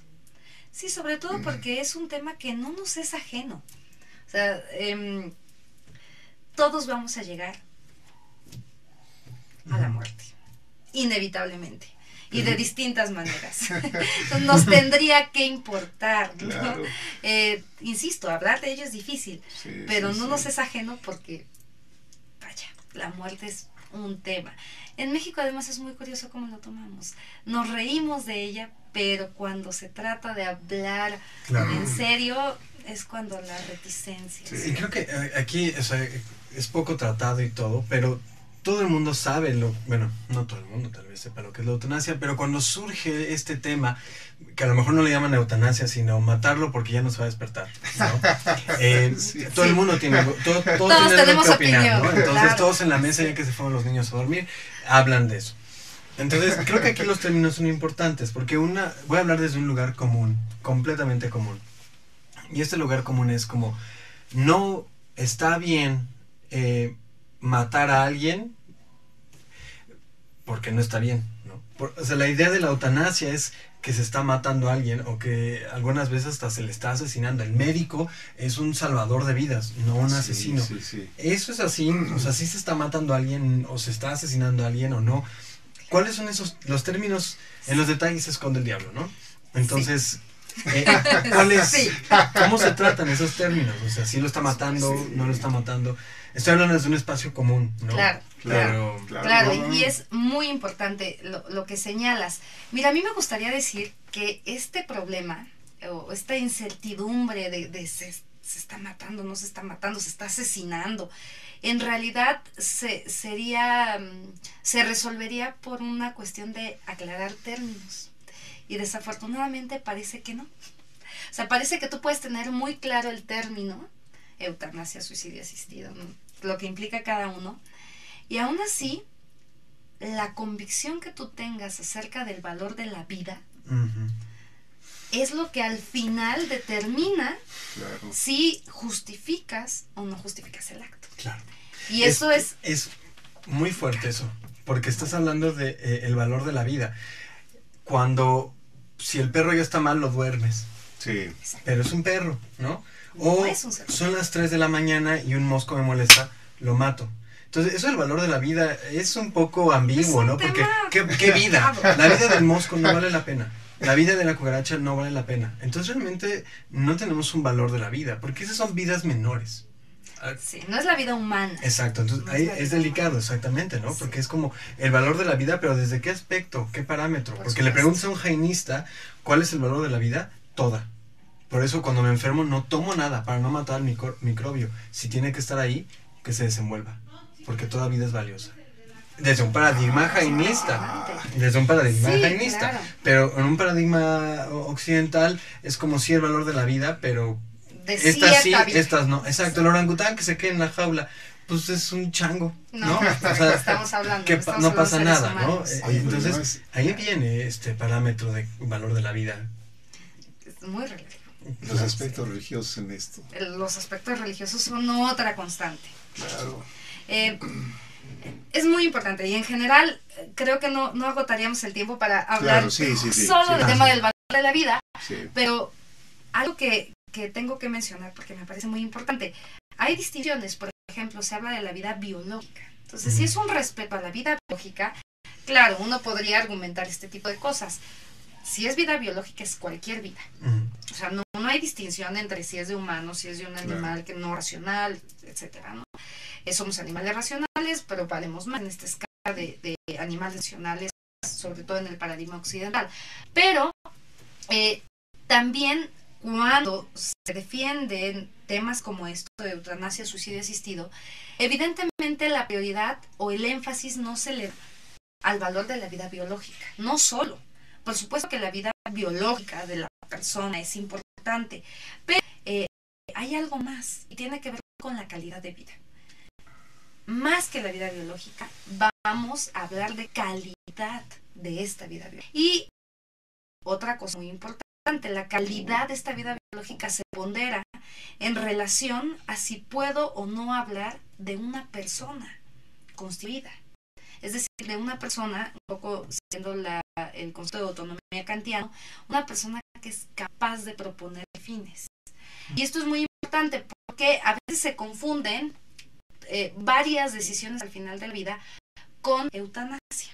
Speaker 3: Sí, sobre todo porque es un tema que no nos es ajeno. O sea, todos vamos a llegar a la muerte, inevitablemente, y de distintas maneras. Entonces, nos tendría que importar, ¿no?
Speaker 2: Claro.
Speaker 3: Insisto, hablar de ello es difícil,
Speaker 2: Sí,
Speaker 3: pero
Speaker 2: sí,
Speaker 3: no
Speaker 2: sí.
Speaker 3: nos es ajeno porque, vaya, la muerte es un tema. En México además es muy curioso cómo lo tomamos. Nos reímos de ella, pero cuando se trata de hablar
Speaker 4: Claro.
Speaker 3: en serio es cuando la reticencia.
Speaker 2: Sí.
Speaker 4: Y creo que aquí, o sea, es poco tratado y todo, pero todo el mundo sabe bueno, no todo el mundo tal vez sepa lo que es la eutanasia, pero cuando surge este tema, que a lo mejor no le llaman eutanasia, sino matarlo porque ya no se va a despertar, ¿no?
Speaker 2: Sí.
Speaker 4: Todo el mundo tiene, todos tienen algo
Speaker 3: tenemos
Speaker 4: que opinar,
Speaker 3: opinión,
Speaker 4: ¿no? Entonces
Speaker 3: claro.
Speaker 4: todos en la mesa, ya que se fueron los niños a dormir, hablan de eso. Entonces creo que aquí los términos son importantes, porque voy a hablar desde un lugar común, completamente común. Y este lugar común es como, no está bien matar a alguien porque no está bien, ¿no? O sea, la idea de la eutanasia es que se está matando a alguien o que algunas veces hasta se le está asesinando. El médico es un salvador de vidas, no un asesino.
Speaker 2: Sí, sí.
Speaker 4: Eso es así, o sea, si se está matando a alguien o se está asesinando a alguien o no. ¿Cuáles son los términos? En los detalles se esconde el diablo, ¿no? Entonces,
Speaker 3: Sí.
Speaker 4: ¿cómo se tratan esos términos? O sea, si lo está matando,
Speaker 2: Sí.
Speaker 4: no lo está matando. Estoy hablando desde un espacio común, ¿no?
Speaker 3: Claro.
Speaker 2: Claro.
Speaker 3: Claro, y es muy importante lo que señalas. Mira, a mí me gustaría decir que este problema o esta incertidumbre de se está matando, no se está matando, se está asesinando, en realidad se resolvería por una cuestión de aclarar términos. Y desafortunadamente parece que no. O sea, parece que tú puedes tener muy claro el término eutanasia, suicidio asistido, ¿no? Lo que implica cada uno. Y aún así, la convicción que tú tengas acerca del valor de la vida es lo que al final determina si justificas o no justificas el acto.
Speaker 4: Claro.
Speaker 3: Y eso es
Speaker 4: muy fuerte eso, porque estás hablando de el valor de la vida. Cuando, si el perro ya está mal, lo duermes.
Speaker 2: Sí.
Speaker 4: Pero es un perro, ¿no?
Speaker 3: No
Speaker 4: O
Speaker 3: es un ser humano.
Speaker 4: son las 3 de la mañana y un mosco me molesta, lo mato. Entonces, eso del valor de la vida es un poco ambiguo,
Speaker 3: Es un
Speaker 4: ¿no? Porque,
Speaker 3: tema
Speaker 4: ¿qué vida?
Speaker 3: complicado.
Speaker 4: La vida del mosco no vale la pena. La vida de la cucaracha no vale la pena. Entonces, realmente no tenemos un valor de la vida, porque esas son vidas menores.
Speaker 3: Sí, no es la vida humana.
Speaker 4: Exacto, entonces
Speaker 3: No
Speaker 4: ahí
Speaker 3: la
Speaker 4: es
Speaker 3: vida
Speaker 4: delicado,
Speaker 3: humana.
Speaker 4: exactamente, ¿no?
Speaker 3: Sí.
Speaker 4: Porque es como el valor de la vida, pero ¿desde qué aspecto? ¿Qué parámetro?
Speaker 3: Por
Speaker 4: Porque le
Speaker 3: supuesto.
Speaker 4: preguntas a un jainista cuál es el valor de la vida, toda. Por eso cuando me enfermo no tomo nada para no matar al microbio. Si tiene que estar ahí, que se desenvuelva, porque toda vida es valiosa. Desde un paradigma jainista. Desde un paradigma
Speaker 3: Sí,
Speaker 4: jainista.
Speaker 3: claro.
Speaker 4: Pero en un paradigma occidental es como si el valor de la vida, pero
Speaker 3: De
Speaker 4: estas sí,
Speaker 3: cierta vida.
Speaker 4: estas no. Exacto, el orangután que se quede en la jaula, pues es un chango, ¿no?
Speaker 3: No,
Speaker 4: O sea,
Speaker 3: estamos hablando.
Speaker 4: que
Speaker 3: estamos
Speaker 4: no
Speaker 3: hablando
Speaker 4: pasa
Speaker 3: de seres
Speaker 4: nada, ¿no?
Speaker 3: humanos.
Speaker 2: Oye, pero
Speaker 4: Entonces,
Speaker 2: no es-
Speaker 4: ahí viene este parámetro de valor de la vida.
Speaker 3: Es muy relativo.
Speaker 2: Los aspectos religiosos en esto.
Speaker 3: Los aspectos religiosos son otra constante.
Speaker 2: Claro.
Speaker 3: Es muy importante y en general creo que no agotaríamos el tiempo para hablar
Speaker 2: Claro, sí,
Speaker 3: solo
Speaker 2: sí.
Speaker 3: del tema del valor de la vida,
Speaker 2: Sí.
Speaker 3: pero algo que tengo que mencionar porque me parece muy importante. Hay distinciones, por ejemplo, se habla de la vida biológica. Entonces, si es un respeto a la vida biológica, claro, uno podría argumentar este tipo de cosas. Si es vida biológica, es cualquier vida. O sea, no hay distinción entre si es de humano, si es de un animal que no racional, etcétera, ¿no? Somos animales racionales, pero valemos más en esta escala de animales racionales, sobre todo en el paradigma occidental. Pero también cuando se defienden temas como esto de eutanasia, suicidio asistido, evidentemente la prioridad o el énfasis no se le da al valor de la vida biológica, no solo. Por supuesto que la vida biológica de la persona es importante, pero hay algo más y tiene que ver con la calidad de vida. Más que la vida biológica, vamos a hablar de calidad de esta vida biológica. Y otra cosa muy importante, la calidad de esta vida biológica se pondera en relación a si puedo o no hablar de una persona constituida. Es decir, de una persona, un poco siendo el concepto de autonomía kantiano, una persona que es capaz de proponer fines. Y esto es muy importante porque a veces se confunden varias decisiones al final de la vida con eutanasia.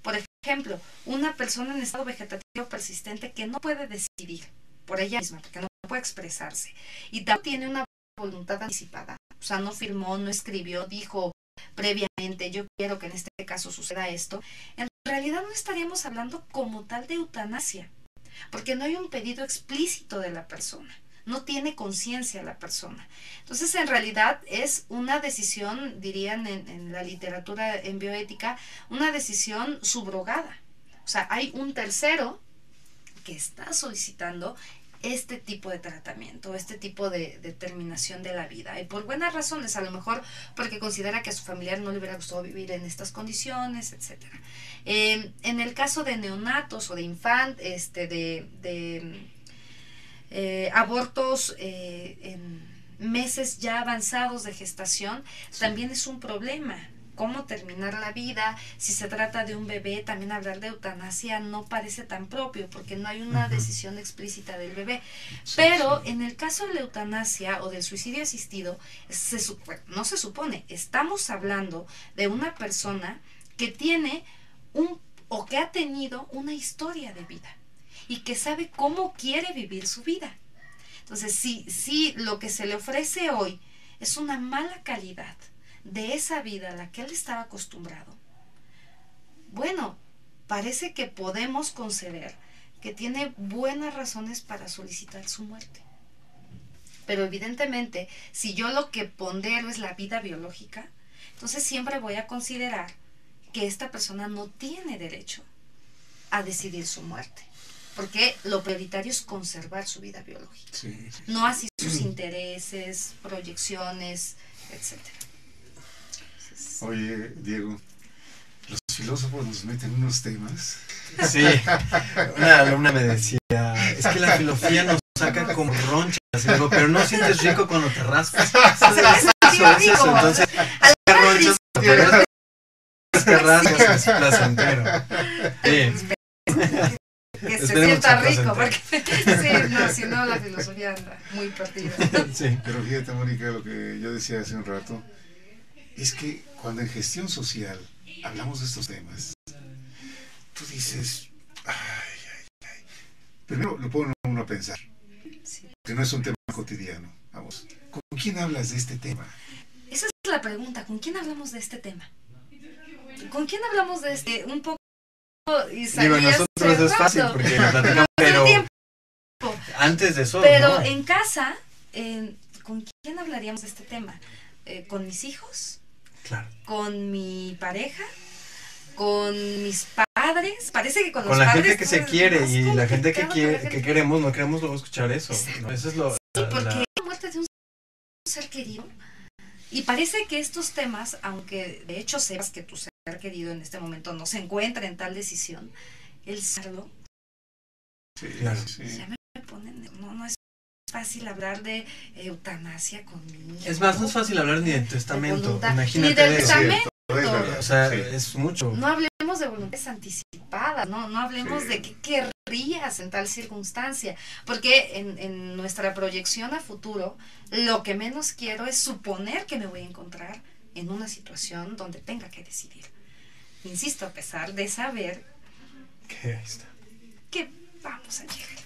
Speaker 3: Por ejemplo, una persona en estado vegetativo persistente que no puede decidir por ella misma, porque no puede expresarse, y tampoco tiene una voluntad anticipada, o sea, no firmó, no escribió, dijo previamente, yo quiero que en este caso suceda esto, en realidad no estaríamos hablando como tal de eutanasia, porque no hay un pedido explícito de la persona. No tiene conciencia la persona. Entonces, en realidad es una decisión, dirían en la literatura en bioética, una decisión subrogada. O sea, hay un tercero que está solicitando este tipo de tratamiento, este tipo de terminación de la vida. Y por buenas razones, a lo mejor porque considera que a su familiar no le hubiera gustado vivir en estas condiciones, etc. En el caso de neonatos o de infantes, abortos en meses ya avanzados de gestación, también es un problema. Cómo terminar la vida, si se trata de un bebé, también hablar de eutanasia no parece tan propio porque no hay una decisión explícita del bebé. Pero en el caso de la eutanasia o del suicidio asistido, no se supone, estamos hablando de una persona que tiene o que ha tenido una historia de vida y que sabe cómo quiere vivir su vida. Entonces, si lo que se le ofrece hoy es una mala calidad de esa vida a la que él estaba acostumbrado, bueno, parece que podemos conceder que tiene buenas razones para solicitar su muerte. Pero evidentemente, si yo lo que pondero es la vida biológica, entonces siempre voy a considerar que esta persona no tiene derecho a decidir su muerte. porque lo prioritario es conservar su vida biológica,
Speaker 2: Sí, sí.
Speaker 3: no así sus intereses, proyecciones, etc.
Speaker 2: Oye, Diego, los filósofos nos meten unos temas.
Speaker 4: Sí, una alumna me decía, es que la filosofía nos saca como ronchas, y digo, pero no sientes rico cuando te rascas. Entonces, ronchas, pero es que rascas, es placentero. Sí.
Speaker 3: Que se
Speaker 4: Esperemos
Speaker 3: sienta
Speaker 4: que
Speaker 3: rico,
Speaker 4: placentero.
Speaker 3: porque sí, no, si no la filosofía anda muy perdida.
Speaker 4: Sí.
Speaker 2: Pero fíjate, Mónica, lo que yo decía hace un rato, es que cuando en gestión social hablamos de estos temas, tú dices, primero lo pone uno a pensar,
Speaker 3: Sí.
Speaker 2: que no es un tema cotidiano. Vamos, ¿con quién hablas de este tema?
Speaker 3: Esa es la pregunta, ¿con quién hablamos de este tema? ¿Con quién hablamos de este? Un poco
Speaker 4: Digo, nosotros es fácil porque lo platicamos, pero antes de eso,
Speaker 3: pero
Speaker 4: ¿no?
Speaker 3: en casa, ¿con quién hablaríamos de este tema? ¿Con mis hijos?
Speaker 4: Claro.
Speaker 3: ¿Con mi pareja? ¿Con mis padres? Parece que con los
Speaker 4: Con la
Speaker 3: padres
Speaker 4: gente que se
Speaker 3: todo es
Speaker 4: quiere
Speaker 3: más
Speaker 4: y la gente que
Speaker 3: complicado
Speaker 4: quiere,
Speaker 3: con la
Speaker 4: que
Speaker 3: gente.
Speaker 4: queremos, no queremos luego escuchar eso. ¿No? Eso es lo.
Speaker 3: Sí, porque la muerte de un ser querido, y parece que estos temas, aunque de hecho sepas que tu ser querido en este momento no se encuentra en tal decisión, el saberlo,
Speaker 2: Sí,
Speaker 4: Claro.
Speaker 2: sí.
Speaker 3: ya me ponen, no es fácil hablar de eutanasia con mi hijo.
Speaker 4: Es más, no es fácil hablar ni de testamento.
Speaker 3: voluntad,
Speaker 4: Imagínate
Speaker 3: ni del
Speaker 4: de eso.
Speaker 3: testamento.
Speaker 2: Es verdad,
Speaker 4: O sea,
Speaker 2: sí.
Speaker 4: es mucho.
Speaker 3: No hablemos de voluntades anticipadas, no hablemos
Speaker 2: Sí.
Speaker 3: de qué querrías en tal circunstancia, porque en nuestra proyección a futuro, lo que menos quiero es suponer que me voy a encontrar en una situación donde tenga que decidir. Insisto, a pesar de saber
Speaker 4: Que ahí está.
Speaker 3: que vamos a llegar,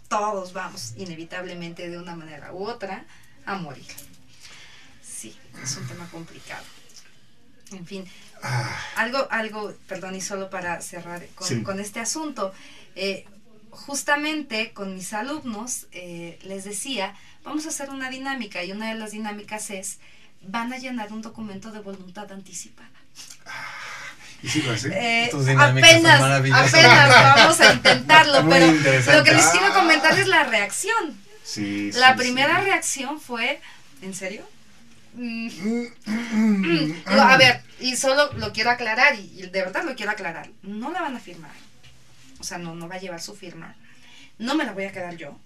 Speaker 3: todos vamos, inevitablemente de una manera u otra, a morir. Sí, es un tema complicado. En fin, algo, perdón, y solo para cerrar
Speaker 2: Sí.
Speaker 3: con este asunto, justamente con mis alumnos les decía, vamos a hacer una dinámica, y una de las dinámicas es, van a llenar un documento de voluntad anticipada.
Speaker 2: ¿Y sí lo hace?
Speaker 4: Tus dinámicas son maravillosas.
Speaker 3: apenas vamos a intentarlo,
Speaker 4: Muy
Speaker 3: pero
Speaker 4: interesante.
Speaker 3: lo que les quiero comentar es la reacción.
Speaker 2: Sí,
Speaker 3: La
Speaker 2: sí,
Speaker 3: primera
Speaker 2: sí.
Speaker 3: reacción fue, ¿en serio? Digo, a ver, y solo lo quiero aclarar, y de verdad lo quiero aclarar, no la van a firmar, o sea, no va a llevar su firma, no me la voy a quedar yo, o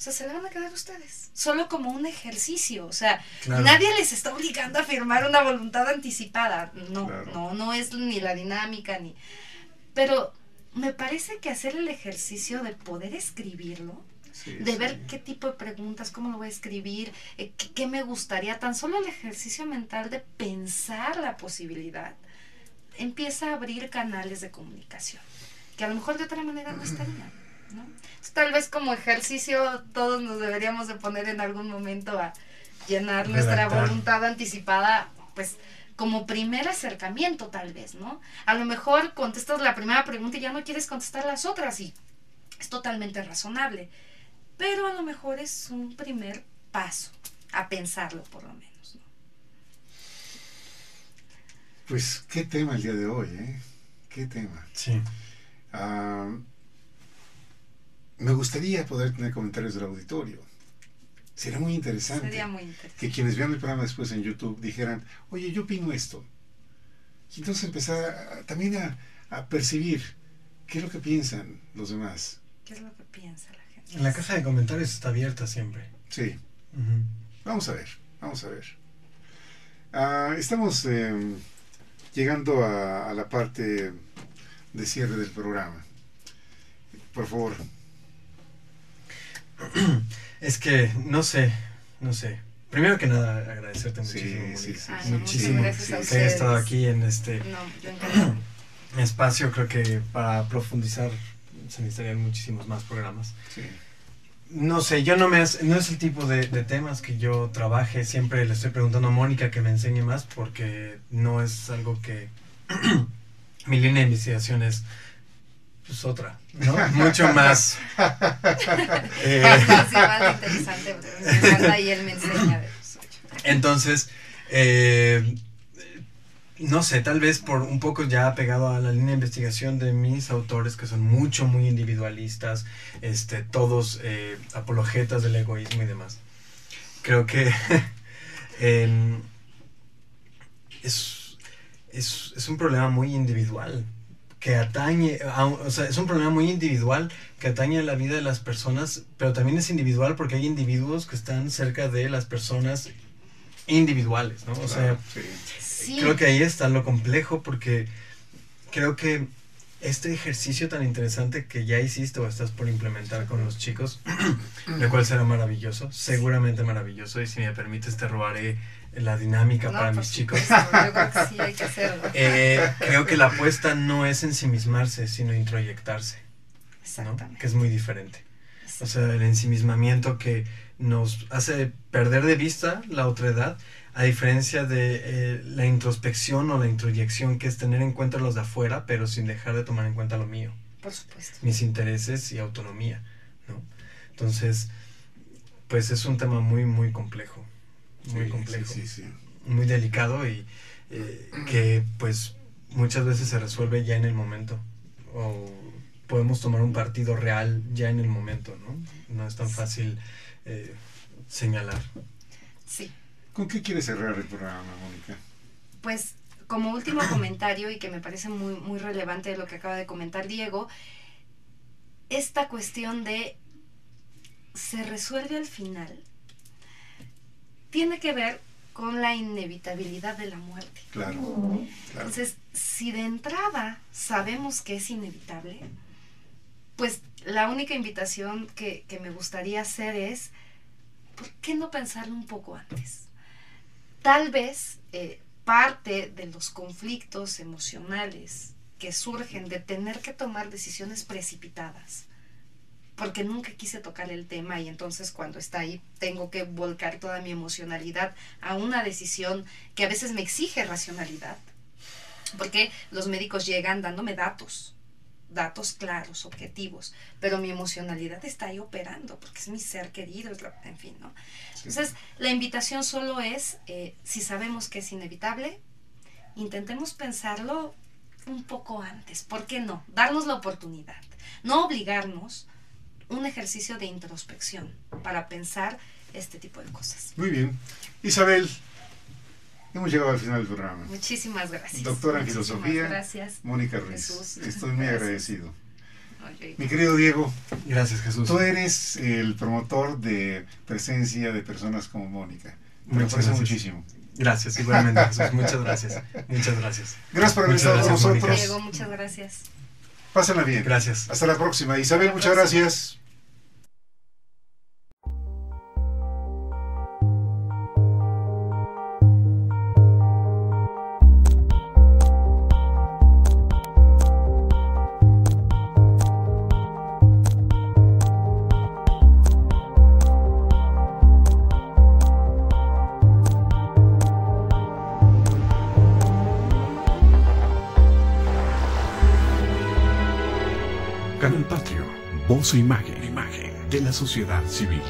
Speaker 3: sea, se la van a quedar ustedes, solo como un ejercicio, o sea,
Speaker 4: Claro.
Speaker 3: nadie les está obligando a firmar una voluntad anticipada,
Speaker 2: Claro.
Speaker 3: no es ni la dinámica, pero me parece que hacer el ejercicio de poder escribirlo,
Speaker 2: Sí,
Speaker 3: de
Speaker 2: sí.
Speaker 3: ver qué tipo de preguntas, cómo lo voy a escribir, qué me gustaría, tan solo el ejercicio mental de pensar la posibilidad, empieza a abrir canales de comunicación, que a lo mejor de otra manera no estarían, ¿no? Entonces, tal vez como ejercicio todos nos deberíamos de poner en algún momento a llenar nuestra
Speaker 4: Redactar.
Speaker 3: voluntad anticipada, pues como primer acercamiento tal vez, ¿no? A lo mejor contestas la primera pregunta y ya no quieres contestar las otras, y es totalmente razonable. Pero a lo mejor es un primer paso a pensarlo, por lo menos, ¿no?
Speaker 2: Pues qué tema el día de hoy, ¿eh? Qué tema.
Speaker 4: Sí.
Speaker 2: Me gustaría poder tener comentarios del auditorio. Sería muy interesante.
Speaker 3: Sería muy interesante.
Speaker 2: Que quienes vean el programa después en YouTube dijeran, oye, yo opino esto. Y entonces empezar también a percibir qué es lo que piensan los demás.
Speaker 3: ¿Qué es lo que piensa la gente?
Speaker 4: En la caja de comentarios está abierta siempre.
Speaker 2: Sí,
Speaker 4: Ujú.
Speaker 2: vamos a ver, vamos a ver. Estamos llegando a la parte de cierre del programa. Por favor.
Speaker 4: Es que, no sé. Primero que nada, agradecerte
Speaker 2: Sí,
Speaker 4: muchísimo. Mónica.
Speaker 2: sí, sí,
Speaker 3: Ay,
Speaker 2: sí,
Speaker 3: no,
Speaker 4: muchísimo
Speaker 3: muchas gracias a
Speaker 2: sí,
Speaker 4: que hayas
Speaker 3: ustedes.
Speaker 4: estado aquí en este
Speaker 3: No, yo encantada.
Speaker 4: espacio. Creo que para profundizar se necesitarían muchísimos más programas.
Speaker 2: Sí.
Speaker 4: No sé, no es el tipo de temas que yo trabaje. Siempre le estoy preguntando a Mónica que me enseñe más, porque no es algo que mi línea de investigación es pues otra, ¿no? Mucho más.
Speaker 3: Más interesante, pero me encanta y él me enseña de lo suyo.
Speaker 4: Entonces, no sé, tal vez por un poco ya pegado a la línea de investigación de mis autores que son muy individualistas, todos apologetas del egoísmo y demás. Creo que es un problema muy individual que atañe, o sea, es un problema muy individual que atañe a la vida de las personas, pero también es individual porque hay individuos que están cerca de las personas individuales, ¿no? O sea,
Speaker 3: Sí.
Speaker 4: creo que ahí está lo complejo, porque creo que este ejercicio tan interesante que ya hiciste o estás por implementar con los chicos, lo cual será maravilloso, seguramente maravilloso, y si me permites te robaré la dinámica para mis chicos.
Speaker 3: Yo creo que sí hay que hacerlo.
Speaker 4: Creo que la apuesta no es ensimismarse, sino introyectarse, ¿no?
Speaker 3: Exactamente.
Speaker 4: Que es muy diferente. O sea, el ensimismamiento que nos hace perder de vista la otredad, a diferencia de la introspección o la introyección, que es tener en cuenta los de afuera, pero sin dejar de tomar en cuenta lo mío,
Speaker 3: Por supuesto.
Speaker 4: mis intereses y autonomía, ¿no? Entonces, pues es un tema muy complejo, muy complejo,
Speaker 2: Sí.
Speaker 4: muy delicado, y que pues muchas veces se resuelve ya en el momento, o podemos tomar un partido real ya en el momento, ¿no? No es tan fácil señalar.
Speaker 3: Sí.
Speaker 2: ¿Con qué quieres cerrar el programa, Mónica?
Speaker 3: Pues como último comentario, y que me parece muy relevante lo que acaba de comentar Diego, esta cuestión de se resuelve al final tiene que ver con la inevitabilidad de la muerte.
Speaker 2: Claro.
Speaker 3: Entonces, si de entrada sabemos que es inevitable, pues la única invitación que me gustaría hacer es, ¿por qué no pensarlo un poco antes? Tal vez parte de los conflictos emocionales que surgen de tener que tomar decisiones precipitadas, porque nunca quise tocar el tema, y entonces cuando está ahí tengo que volcar toda mi emocionalidad a una decisión que a veces me exige racionalidad, porque los médicos llegan dándome datos claros, objetivos, pero mi emocionalidad está ahí operando, porque es mi ser querido, en fin, ¿no?
Speaker 2: Sí.
Speaker 3: Entonces, la invitación solo es, si sabemos que es inevitable, intentemos pensarlo un poco antes. ¿Por qué no? Darnos la oportunidad, no obligarnos, un ejercicio de introspección para pensar este tipo de cosas.
Speaker 2: Muy bien. Isabel, hemos llegado al final del programa.
Speaker 3: Muchísimas gracias.
Speaker 2: Doctora en
Speaker 3: Muchísimas
Speaker 2: filosofía,
Speaker 3: gracias.
Speaker 2: Mónica Ruiz.
Speaker 3: Jesús.
Speaker 2: Estoy muy
Speaker 3: Gracias.
Speaker 2: agradecido.
Speaker 3: Oye,
Speaker 2: Mi querido Diego,
Speaker 4: Gracias, Jesús.
Speaker 2: tú eres el promotor de presencia de personas como Mónica. Me lo
Speaker 4: Muchas
Speaker 2: aprecio
Speaker 4: gracias.
Speaker 2: muchísimo.
Speaker 4: Gracias, igualmente, Jesús. Muchas gracias. Muchas gracias.
Speaker 2: Gracias por haber
Speaker 4: Muchas
Speaker 2: estado con
Speaker 4: gracias, Mónica.
Speaker 2: nosotros.
Speaker 3: Diego, muchas gracias.
Speaker 2: Pásenla bien.
Speaker 4: Gracias.
Speaker 2: Hasta la próxima. Isabel,
Speaker 3: Hasta la
Speaker 2: muchas
Speaker 3: próxima.
Speaker 2: gracias.
Speaker 1: Canal Patrio, voz e imagen de la sociedad civil.